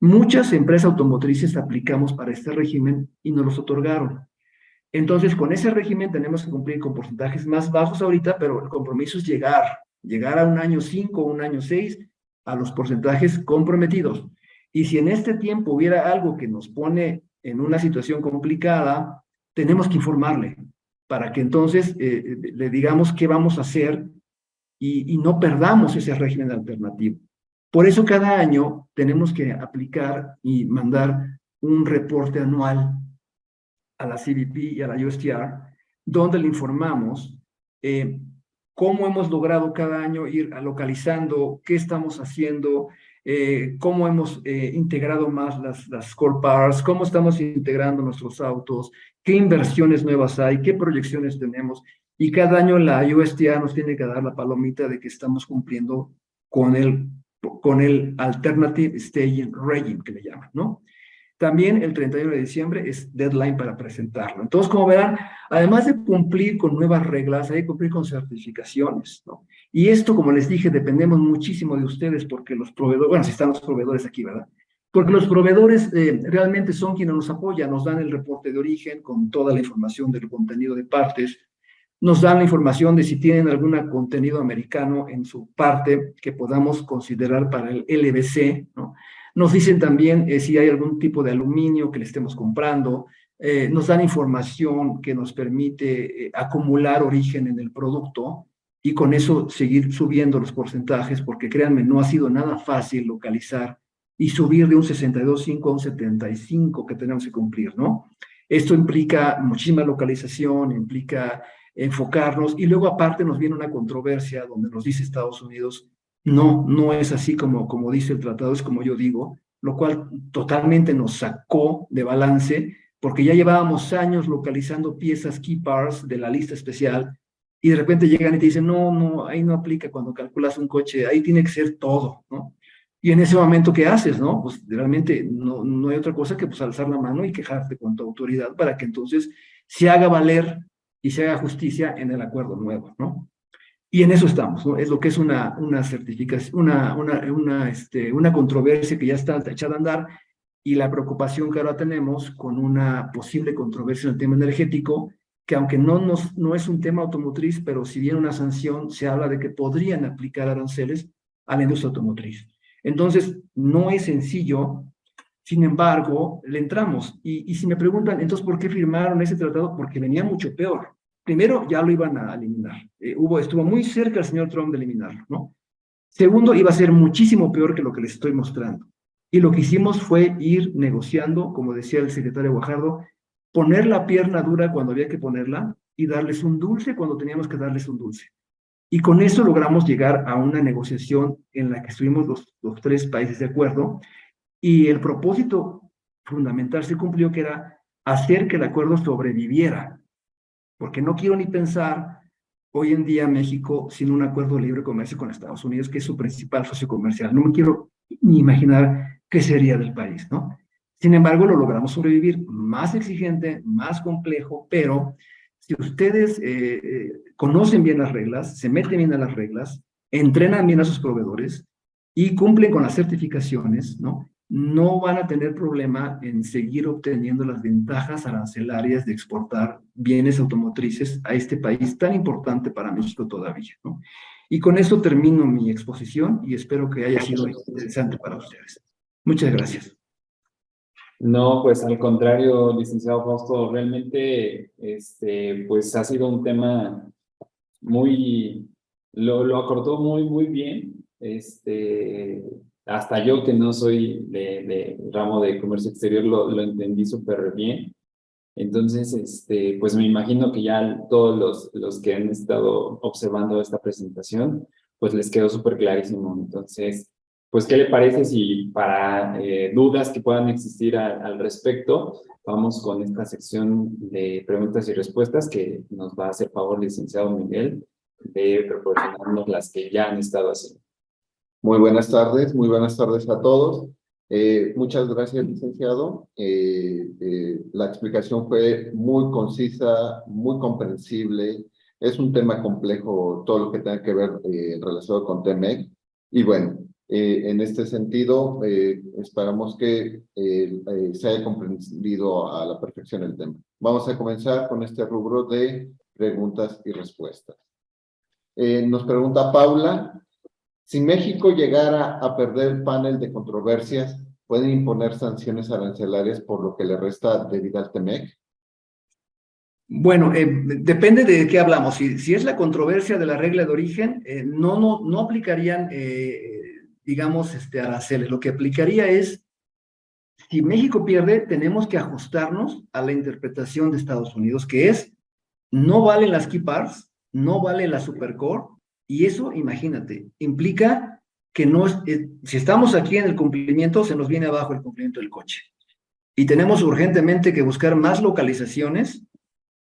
Muchas empresas automotrices aplicamos para este régimen y nos los otorgaron. Entonces, con ese régimen tenemos que cumplir con porcentajes más bajos ahorita, pero el compromiso es llegar a un año 5 o un año 6 a los porcentajes comprometidos. Y si en este tiempo hubiera algo que nos pone en una situación complicada, tenemos que informarle para que entonces le digamos qué vamos a hacer y no perdamos ese régimen alternativo. Por eso cada año tenemos que aplicar y mandar un reporte anual a la CBP y a la USTR, donde le informamos cómo hemos logrado cada año ir localizando, qué estamos haciendo, cómo hemos integrado más las core parts, cómo estamos integrando nuestros autos, qué inversiones nuevas hay, qué proyecciones tenemos. Y cada año la USTR nos tiene que dar la palomita de que estamos cumpliendo con el Alternative Staging Regime, que le llaman, ¿no? También el 31 de diciembre es deadline para presentarlo. Entonces, como verán, además de cumplir con nuevas reglas, hay que cumplir con certificaciones, ¿no? Y esto, como les dije, dependemos muchísimo de ustedes porque los proveedores, bueno, si están los proveedores aquí, ¿verdad? Porque los proveedores realmente son quienes nos apoyan, nos dan el reporte de origen con toda la información del contenido de partes, nos dan la información de si tienen algún contenido americano en su parte que podamos considerar para el LBC, ¿no? Nos dicen también si hay algún tipo de aluminio que le estemos comprando, nos dan información que nos permite acumular origen en el producto y con eso seguir subiendo los porcentajes, porque créanme, no ha sido nada fácil localizar y subir de un 62.5 a un 75 que tenemos que cumplir, ¿no? Esto implica muchísima localización, implica enfocarnos y luego aparte nos viene una controversia donde nos dice Estados Unidos, no es así como dice el tratado, es como yo digo, lo cual totalmente nos sacó de balance porque ya llevábamos años localizando piezas key parts de la lista especial y de repente llegan y te dicen, no, no, ahí no aplica cuando calculas un coche, ahí tiene que ser todo, ¿no? Y en ese momento, ¿qué haces, no? Pues realmente no hay otra cosa que pues alzar la mano y quejarte con tu autoridad para que entonces se haga valer y se haga justicia en el acuerdo nuevo, ¿no? Y en eso estamos, ¿no? Es lo que es una certificación, una controversia que ya está echada a andar y la preocupación que ahora tenemos con una posible controversia en el tema energético, que aunque no es un tema automotriz, pero si viene una sanción, se habla de que podrían aplicar aranceles a la industria automotriz. Entonces, no es sencillo, sin embargo, le entramos. Y si me preguntan, entonces, ¿por qué firmaron ese tratado? Porque venía mucho peor. Primero, ya lo iban a eliminar. Estuvo muy cerca el señor Trump de eliminarlo, ¿no? Segundo, iba a ser muchísimo peor que lo que les estoy mostrando. Y lo que hicimos fue ir negociando, como decía el secretario Guajardo, poner la pierna dura cuando había que ponerla y darles un dulce cuando teníamos que darles un dulce. Y con eso logramos llegar a una negociación en la que estuvimos los tres países de acuerdo y el propósito fundamental se cumplió, que era hacer que el acuerdo sobreviviera, porque no quiero ni pensar hoy en día México sin un acuerdo de libre comercio con Estados Unidos, que es su principal socio comercial. No me quiero ni imaginar qué sería del país, ¿no? Sin embargo, lo logramos sobrevivir, más exigente, más complejo, pero si ustedes conocen bien las reglas, se meten bien a las reglas, entrenan bien a sus proveedores y cumplen con las certificaciones, ¿no? No van a tener problema en seguir obteniendo las ventajas arancelarias de exportar bienes automotrices a este país tan importante para México todavía, ¿no? Y con esto termino mi exposición y espero que haya sido interesante para ustedes. Muchas gracias. No, pues al contrario, licenciado Fausto, realmente, pues ha sido un tema muy, lo acordó muy bien. Hasta yo que no soy de ramo de comercio exterior lo entendí súper bien. Entonces, pues me imagino que ya todos los que han estado observando esta presentación, pues les quedó súper clarísimo. Entonces, pues, ¿qué le parece si para dudas que puedan existir al respecto, vamos con esta sección de preguntas y respuestas que nos va a hacer favor, licenciado Miguel, de proporcionarnos las que ya han estado haciendo? Muy buenas tardes a todos. Muchas gracias, licenciado. La explicación fue muy concisa, muy comprensible. Es un tema complejo todo lo que tenga que ver relacionado con TEMEC. Y bueno, en este sentido, esperamos que se haya comprendido a la perfección el tema. Vamos a comenzar con este rubro de preguntas y respuestas. Nos pregunta Paula. Si México llegara a perder el panel de controversias, ¿pueden imponer sanciones arancelarias por lo que le resta de vida al TEMEC? Bueno, depende de qué hablamos. Si es la controversia de la regla de origen, no aplicarían, digamos, aranceles. Lo que aplicaría es, si México pierde, tenemos que ajustarnos a la interpretación de Estados Unidos, que es, no valen las key parts, no vale la supercore, y eso, imagínate, implica que no si estamos aquí en el cumplimiento, se nos viene abajo el cumplimiento del coche. Y tenemos urgentemente que buscar más localizaciones,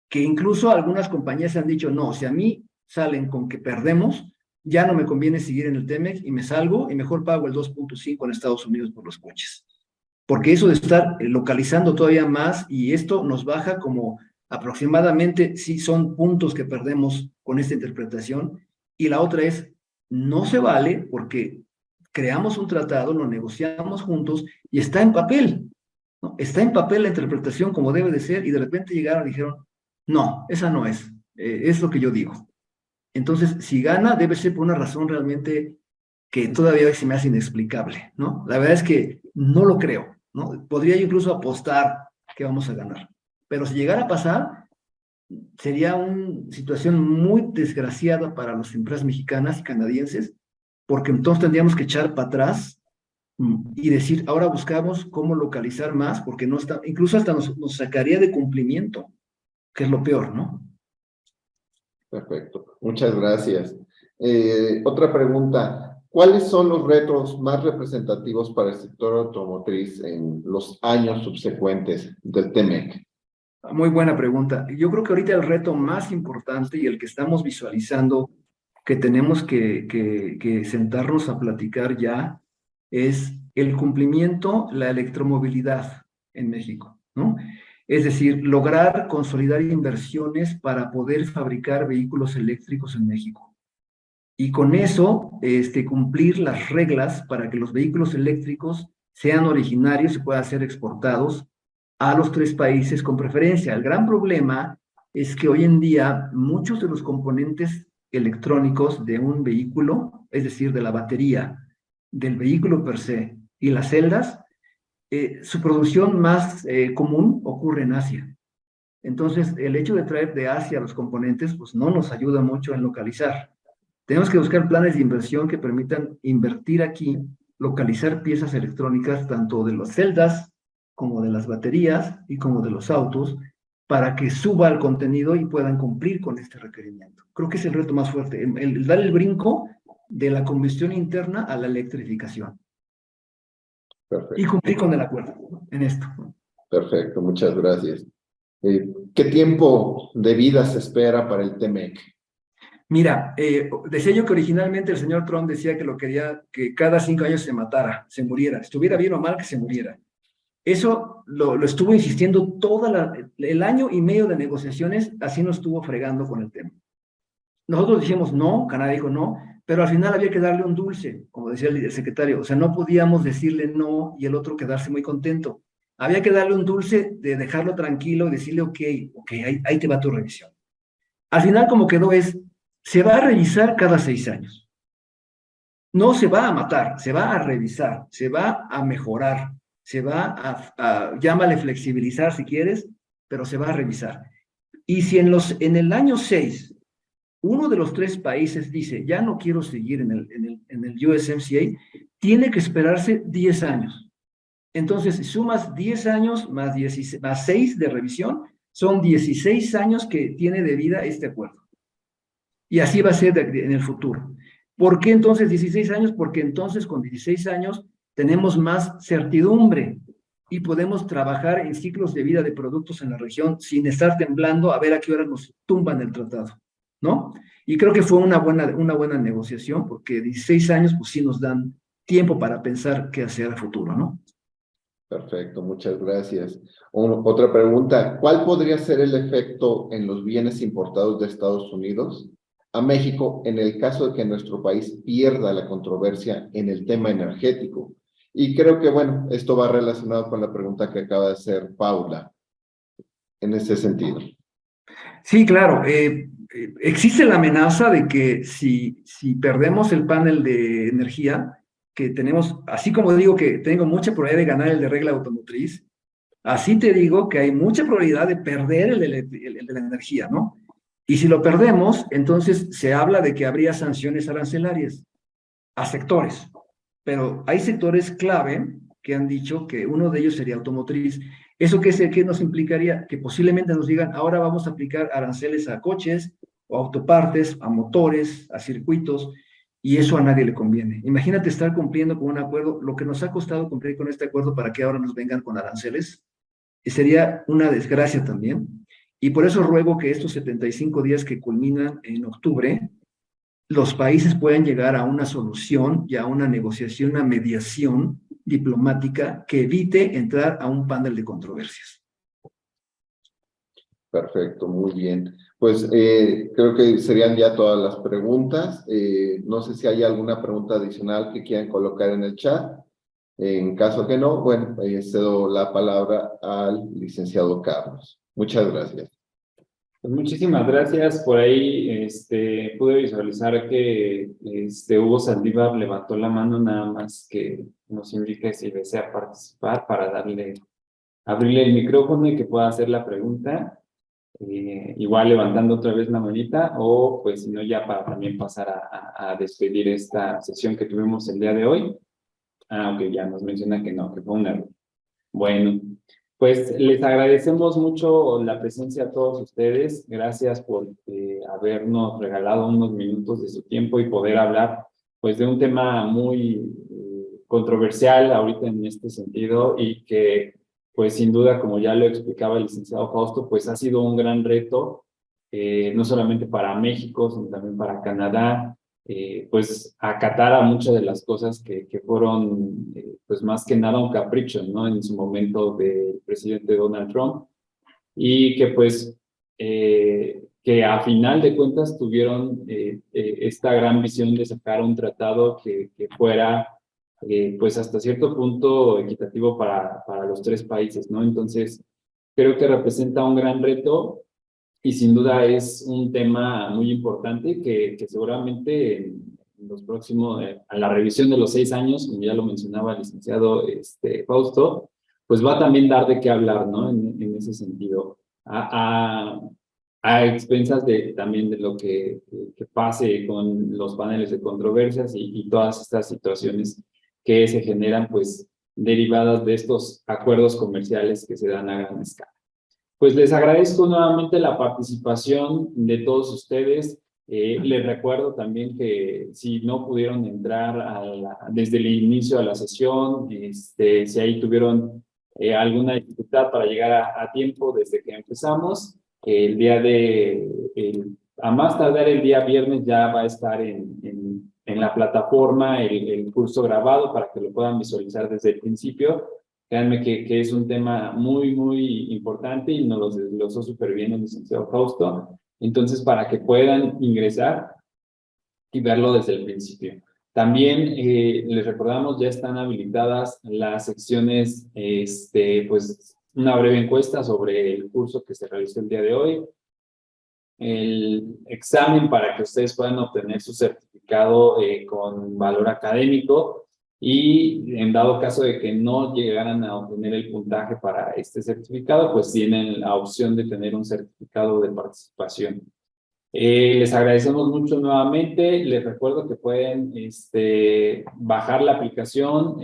que incluso algunas compañías han dicho, no, si a mí salen con que perdemos, ya no me conviene seguir en el TEMEC y me salgo y mejor pago el 2.5 en Estados Unidos por los coches. Porque eso de estar localizando todavía más y esto nos baja como aproximadamente, sí, son puntos que perdemos con esta interpretación. Y la otra es, no se vale porque creamos un tratado, lo negociamos juntos y está en papel, ¿no? Está en papel la interpretación como debe de ser y de repente llegaron y dijeron, no, esa no es lo que yo digo. Entonces, si gana, debe ser por una razón realmente que todavía se me hace inexplicable, ¿no? La verdad es que no lo creo, ¿no? Podría yo incluso apostar que vamos a ganar. Pero si llegara a pasar, sería una situación muy desgraciada para las empresas mexicanas y canadienses, porque entonces tendríamos que echar para atrás y decir, ahora buscamos cómo localizar más, porque no está, incluso hasta nos sacaría de cumplimiento, que es lo peor, ¿no? Perfecto, muchas gracias. Otra pregunta. ¿Cuáles son los retos más representativos para el sector automotriz en los años subsecuentes del TEMEC? Muy buena pregunta. Yo creo que ahorita el reto más importante y el que estamos visualizando que tenemos que sentarnos a platicar ya es el cumplimiento, la electromovilidad en México, ¿no? Es decir, lograr consolidar inversiones para poder fabricar vehículos eléctricos en México. Y con eso, cumplir las reglas para que los vehículos eléctricos sean originarios y puedan ser exportados a los 3 países con preferencia. El gran problema es que hoy en día muchos de los componentes electrónicos de un vehículo, es decir, de la batería, del vehículo per se y las celdas, su producción más común ocurre en Asia. Entonces, el hecho de traer de Asia los componentes, pues no nos ayuda mucho en localizar. Tenemos que buscar planes de inversión que permitan invertir aquí, localizar piezas electrónicas, tanto de las celdas como de las baterías y como de los autos, para que suba el contenido y puedan cumplir con este requerimiento. Creo que es el reto más fuerte, el dar el brinco de la combustión interna a la electrificación. Y Perfecto, cumplir con el acuerdo en esto. perfecto, muchas gracias. ¿Qué tiempo de vida se espera para el TMEC? Mira, decía yo que originalmente el señor Trump decía que lo quería que cada 5 años se matara, se muriera, estuviera bien o mal que se muriera. Eso lo estuvo insistiendo el año y medio de negociaciones, así nos estuvo fregando con el tema. Nosotros dijimos no, Canadá dijo no, pero al final había que darle un dulce, como decía el secretario, o sea, no podíamos decirle no y el otro quedarse muy contento. Había que darle un dulce de dejarlo tranquilo y decirle, ok, ahí te va tu revisión. Al final como quedó se va a revisar cada 6 años. No se va a matar, se va a revisar, se va a mejorar, se va llámale flexibilizar si quieres, pero se va a revisar. Y si en el año 6, uno de los 3 países dice, ya no quiero seguir en el USMCA, tiene que esperarse 10 años. Entonces, si sumas 10 años más 6 de revisión, son 16 años que tiene de vida este acuerdo. Y así va a ser en el futuro. ¿Por qué entonces 16 años? Porque entonces con 16 años tenemos más certidumbre y podemos trabajar en ciclos de vida de productos en la región sin estar temblando a ver a qué hora nos tumban el tratado, ¿no? Y creo que fue una buena negociación porque 16 años pues sí nos dan tiempo para pensar qué hacer a futuro, ¿no? Perfecto, muchas gracias. Otra pregunta, ¿cuál podría ser el efecto en los bienes importados de Estados Unidos a México en el caso de que nuestro país pierda la controversia en el tema energético? Y creo que, bueno, esto va relacionado con la pregunta que acaba de hacer Paula, en ese sentido. Sí, claro. Existe la amenaza de que si perdemos el panel de energía, que tenemos, así como digo que tengo mucha probabilidad de ganar el de regla automotriz, así te digo que hay mucha probabilidad de perder el de la energía, ¿no? Y si lo perdemos, entonces se habla de que habría sanciones arancelarias a sectores, pero hay sectores clave que han dicho que uno de ellos sería automotriz. ¿Eso qué nos implicaría? Que posiblemente nos digan, ahora vamos a aplicar aranceles a coches o autopartes, a motores, a circuitos, y eso a nadie le conviene. Imagínate estar cumpliendo con un acuerdo, lo que nos ha costado cumplir con este acuerdo para que ahora nos vengan con aranceles, sería una desgracia también. Y por eso ruego que estos 75 días que culminan en octubre, los países pueden llegar a una solución y a una negociación, una mediación diplomática que evite entrar a un panel de controversias. Perfecto, muy bien. Pues creo que serían ya todas las preguntas. No sé si hay alguna pregunta adicional que quieran colocar en el chat. En caso que no, bueno, cedo la palabra al licenciado Carlos. Muchas gracias. Pues muchísimas gracias. Por ahí pude visualizar que Hugo Saldívar levantó la mano, nada más que nos indique si desea participar para abrirle el micrófono y que pueda hacer la pregunta. Igual levantando otra vez la manita, o pues si no, ya para también pasar a despedir esta sesión que tuvimos el día de hoy. Ok, ya nos menciona que no, que fue un error. Bueno, pues les agradecemos mucho la presencia a todos ustedes. Gracias por habernos regalado unos minutos de su tiempo y poder hablar pues de un tema muy controversial ahorita en este sentido, y que pues sin duda, como ya lo explicaba el licenciado Fausto, pues ha sido un gran reto, no solamente para México, sino también para Canadá, pues acatar a muchas de las cosas que fueron, pues más que nada un capricho, ¿no? En su momento del presidente Donald Trump, y que pues, que a final de cuentas tuvieron esta gran visión de sacar un tratado que fuera, pues hasta cierto punto equitativo para los tres países, ¿no? Entonces, creo que representa un gran reto y sin duda es un tema muy importante que seguramente en los próximos, a la revisión de los 6 años, como ya lo mencionaba el licenciado Fausto, pues va a también dar de qué hablar, ¿no? En ese sentido, a expensas también de lo que pase con los paneles de controversias y todas estas situaciones que se generan, pues, derivadas de estos acuerdos comerciales que se dan a gran escala. Pues les agradezco nuevamente la participación de todos ustedes. Les recuerdo también que si no pudieron entrar desde el inicio a la sesión, si ahí tuvieron alguna dificultad para llegar a tiempo desde que empezamos, a más tardar el día viernes ya va a estar en la plataforma el curso grabado para que lo puedan visualizar desde el principio. Créanme que es un tema muy, muy importante y nos lo desglosó súper bien el licenciado Fausto. Entonces, para que puedan ingresar y verlo desde el principio. También les recordamos, ya están habilitadas las secciones, pues una breve encuesta sobre el curso que se realizó el día de hoy, el examen para que ustedes puedan obtener su certificado con valor académico y en dado caso de que no llegaran a obtener el puntaje para este certificado, pues tienen la opción de tener un certificado de participación. Les agradecemos mucho nuevamente. Les recuerdo que pueden bajar la aplicación,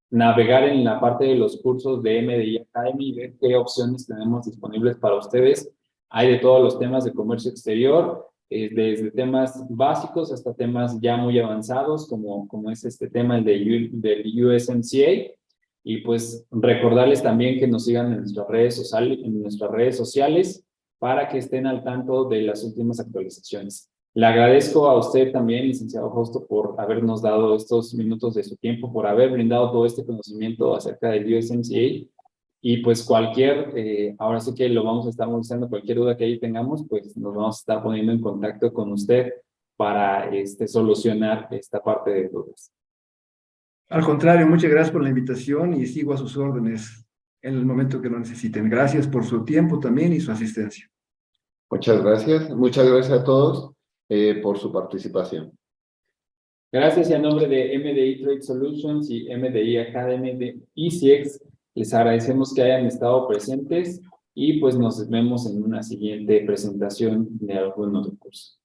navegar en la parte de los cursos de MDI Academy y ver qué opciones tenemos disponibles para ustedes. Hay de todos los temas de comercio exterior, desde temas básicos hasta temas ya muy avanzados, como es este tema del USMCA. Y pues recordarles también que nos sigan en nuestras redes sociales para que estén al tanto de las últimas actualizaciones. Le agradezco a usted también, licenciado Fausto, por habernos dado estos minutos de su tiempo, por haber brindado todo este conocimiento acerca del USMCA. Y pues ahora sí que lo vamos a estar movilizando, cualquier duda que ahí tengamos, pues nos vamos a estar poniendo en contacto con usted para solucionar esta parte de dudas. Al contrario, muchas gracias por la invitación y sigo a sus órdenes en el momento que lo necesiten. Gracias por su tiempo también y su asistencia. Muchas gracias a todos por su participación. Gracias y a nombre de MDI Trade Solutions y MDI Academy de ECX, les agradecemos que hayan estado presentes y pues nos vemos en una siguiente presentación de algún otro curso.